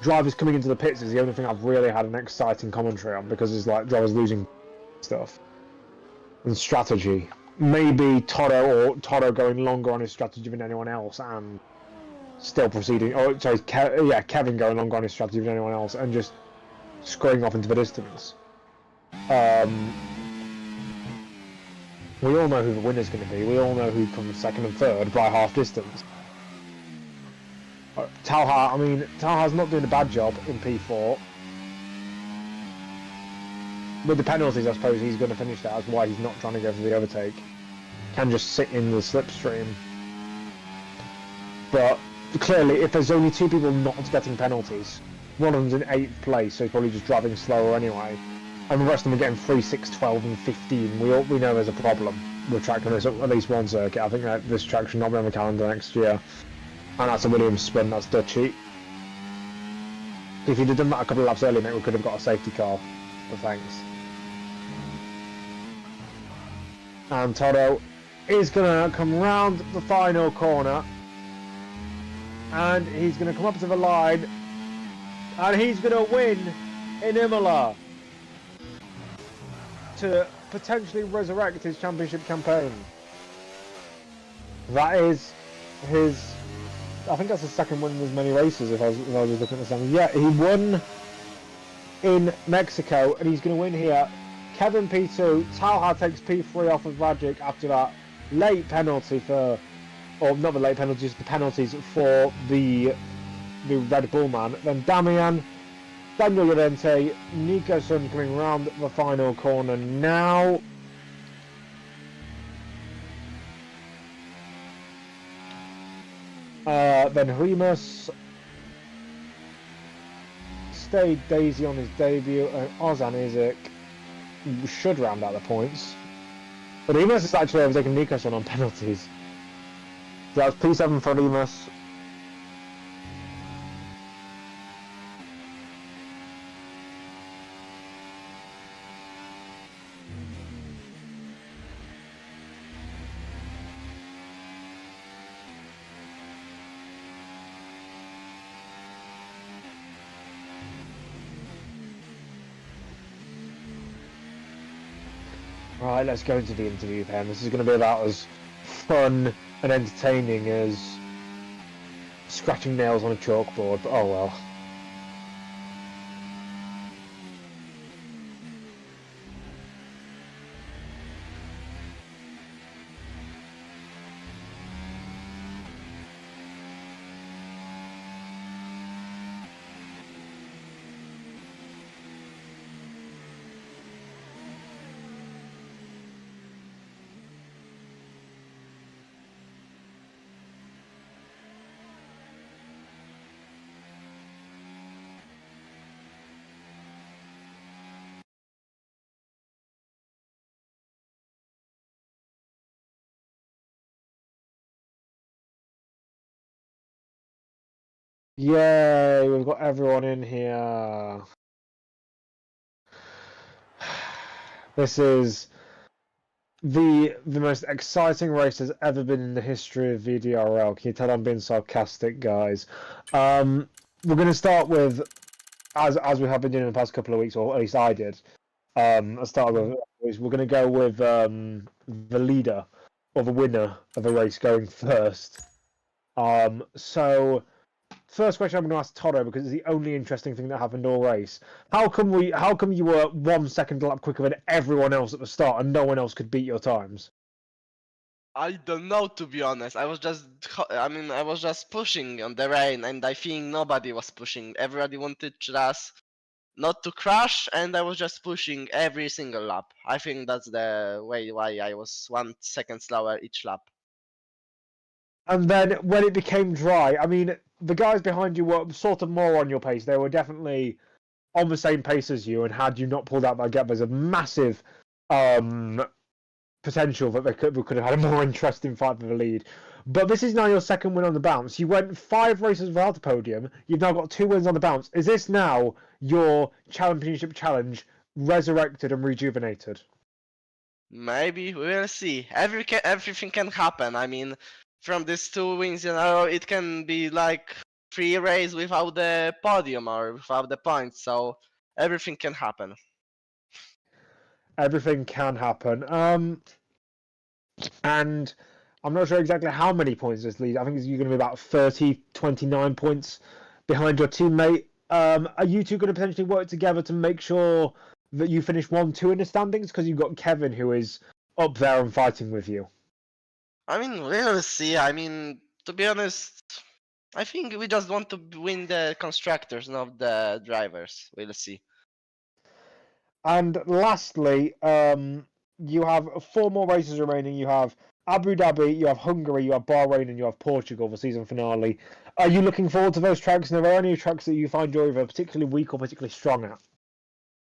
Drivers coming into the pits is the only thing I've really had an exciting commentary on because it's like drivers losing stuff and strategy. Maybe Toto going longer on his strategy than anyone else and still proceeding. Oh, sorry, Kevin going longer on his strategy than anyone else and just screwing off into the distance. We all know who the winner's going to be. We all know who comes 2nd and 3rd by half distance. Talha's not doing a bad job in P4. With the penalties, I suppose he's going to finish that. That's why he's not trying to go for the overtake. Can just sit in the slipstream. But clearly, if there's only 2 people not getting penalties, one of them's in 8th place, so he's probably just driving slower anyway. And the rest of them are getting 3, 6, 12 and 15. We know there's a problem with track limits at least one circuit. I think that this track should not be on the calendar next year. And that's a Williams spin, that's Dutchy. If you'd have done that a couple of laps earlier, mate, we could have got a safety car. But thanks. And Toto is going to come round the final corner. And he's going to come up to the line. And he's going to win in Imola. To potentially resurrect his championship campaign. That is his... I think that's the 2nd win in as many races if I was looking at the standings. Yeah, he won in Mexico and he's going to win here. Kevin P2, Talha takes P3 off of Rajic after that late penalty for... Or not the late penalties, the penalties for the Red Bull man. Then Damian, Daniel Llorente, Nicholson coming round the final corner now. Then Remus stayed Daisy on his debut, and Ozan Isaac should round out the points. But Remus is actually overtaking Nicholson on penalties. So that's P7 for Remus. Right, let's go into the interview then. This is going to be about as fun and entertaining as scratching nails on a chalkboard, but oh well. Yay, we've got everyone in here. This is the most exciting race that's ever been in the history of VDRL. Can you tell I'm being sarcastic, guys? We're going to start with, as we have been doing in the past couple of weeks, or at least I did. I started with, we're going to go with the leader or the winner of a race going first. So first question I'm going to ask Toto, because it's the only interesting thing that happened all race. How come you were 1 second lap quicker than everyone else at the start and no one else could beat your times? I don't know, to be honest. I was just pushing on the rain, and I think nobody was pushing. Everybody wanted just not to crash, and I was just pushing every single lap. I think that's the way why I was 1 second slower each lap. And then when it became dry, I mean, the guys behind you were sort of more on your pace. They were definitely on the same pace as you, and had you not pulled out that gap, there's a massive potential that we could have had a more interesting fight for the lead. But this is now your second win on the bounce. You went 5 races without the podium. You've now got 2 wins on the bounce. Is this now your championship challenge resurrected and rejuvenated? Maybe, we will see. Everything can happen. I mean, from these 2 wins in a row, it can be like 3 races without the podium or without the points, so everything can happen. Everything can happen. And I'm not sure exactly how many points this lead. I think you're going to be about 30, 29 points behind your teammate. Are you two going to potentially work together to make sure that you finish 1-2 in the standings? Because you've got Kevin, who is up there and fighting with you. I mean, we'll see. I mean, to be honest, I think we just want to win the constructors, not the drivers. We'll see. And lastly, you have 4 more races remaining. You have Abu Dhabi, you have Hungary, you have Bahrain, and you have Portugal for season finale. Are you looking forward to those tracks? And are there any tracks that you find you're either particularly weak or particularly strong at?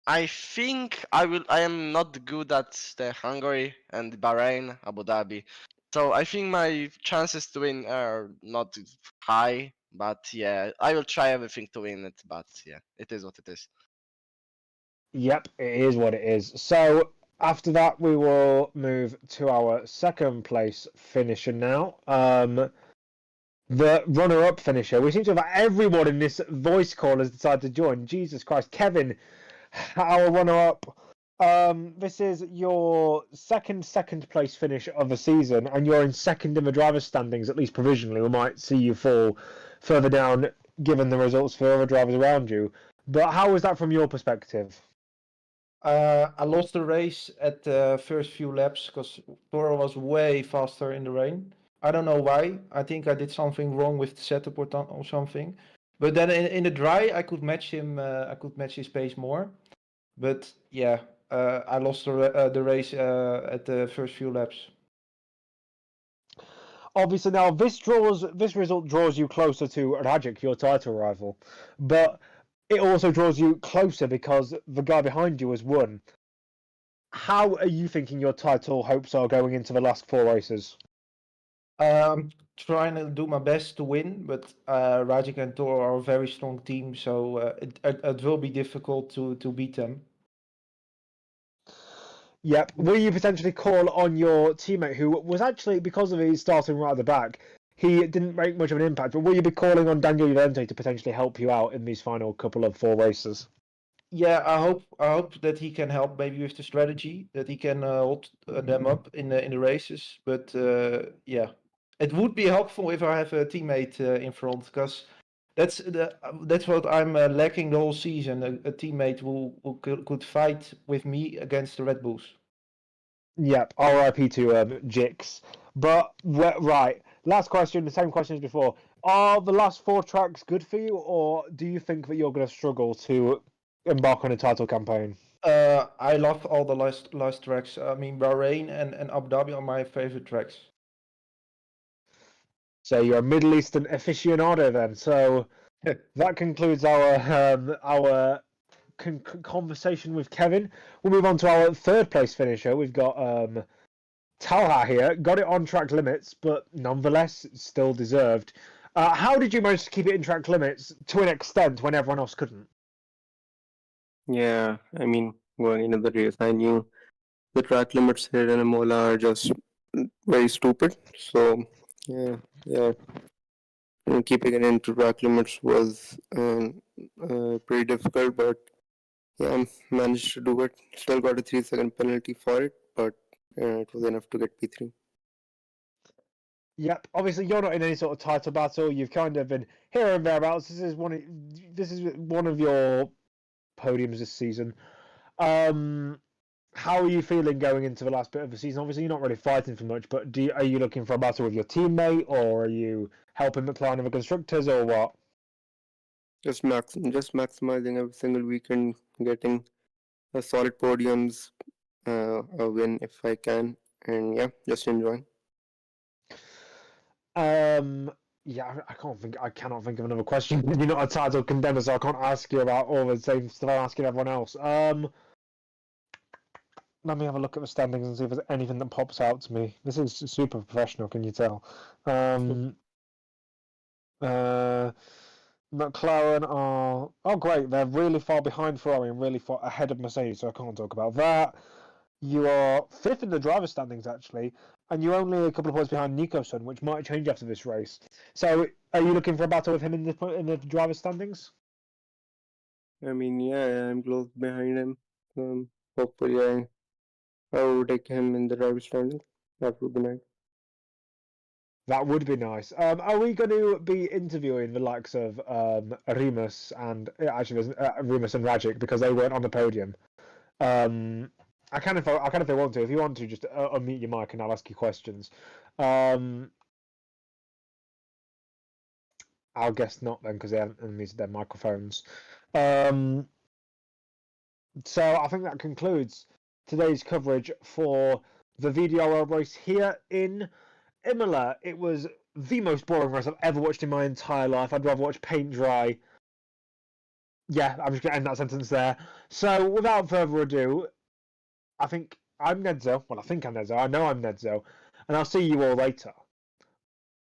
I think I am not good at the Hungary and Bahrain, Abu Dhabi. So I think my chances to win are not high, but yeah, I will try everything to win it, but yeah, it is what it is. Yep, it is what it is. So after that, we will move to our second place finisher now. The runner-up finisher. We seem to have everyone in this voice call has decided to join. Jesus Christ, Kevin, our runner-up. This is your second place finish of the season, and you're in second in the drivers' standings, at least provisionally. We might see you fall further down, given the results for other drivers around you. But how was that from your perspective? I lost the race at the first few laps because Toro was way faster in the rain. I don't know why. I think I did something wrong with the setup or something. But then in the dry, I could match him. I could match his pace more. But yeah, I lost the race at the first few laps. Obviously, now this result draws you closer to Rajic, your title rival, but it also draws you closer because the guy behind you has won. How are you thinking your title hopes are going into the last 4 races? I'm trying to do my best to win, but Rajic and Toro are a very strong team, so it will be difficult to beat them. Yep. Will you potentially call on your teammate, who was actually, because of his starting right at the back, he didn't make much of an impact, but will you be calling on Daniel Llorente to potentially help you out in these final couple of 4 races? Yeah, I hope that he can help maybe with the strategy, that he can hold them up in the races. But yeah, it would be helpful if I have a teammate in front, because that's what I'm lacking the whole season. A teammate who could fight with me against the Red Bulls. Yep. RIP to Jix. But right, last question. The same question as before. Are the last 4 tracks good for you, or do you think that you're going to struggle to embark on a title campaign? I love all the last tracks. I mean, Bahrain and Abu Dhabi are my favorite tracks. So you're a Middle Eastern aficionado then. So that concludes our conversation with Kevin. We'll move on to our third place finisher. We've got Talha here. Got it on track limits, but nonetheless, still deserved. How did you manage to keep it in track limits to an extent when everyone else couldn't? Yeah, I mean, going into the race, I knew the track limits here in Imola are just very stupid. So, yeah, keeping it into track limits was pretty difficult, but yeah, managed to do it. Still got a 3-second penalty for it, but it was enough to get P3. Yep. Obviously, you're not in any sort of title battle. You've kind of been here and thereabouts. This is one of your podiums this season. How are you feeling going into the last bit of the season? Obviously, you're not really fighting for much, but are you looking for a battle with your teammate, or are you helping McLaren and the constructors, or what? Just maximizing every single weekend, getting a solid podiums, a win if I can, and yeah, just enjoying. Yeah, I cannot think of another question. You're not a title contender, so I can't ask you about all the same stuff I'm asking everyone else. Let me have a look at the standings and see if there's anything that pops out to me. This is super professional, can you tell? McLaren are... Oh, great. They're really far behind Ferrari and really far ahead of Mercedes, so I can't talk about that. You are fifth in the driver's standings, actually, and you're only a couple of points behind Nico-san, which might change after this race. So, are you looking for a battle with him in the driver's standings? I mean, yeah, I'm close behind him. Hopefully, I will take him in the driver's standing. That would be nice. That would be nice. Are we going to be interviewing the likes of Remus and Remus and Rajic because they weren't on the podium? I can if I want to. If you want to, just unmute your mic and I'll ask you questions. I'll guess not then because they haven't unmuted their microphones. So I think that concludes today's coverage for the VDRL race here in Imola. It was the most boring race I've ever watched in my entire life. I'd rather watch paint dry. Yeah, I'm just going to end that sentence there. So without further ado, I think I'm Nedzo. Well, I think I'm Nedzo. I know I'm Nedzo. And I'll see you all later.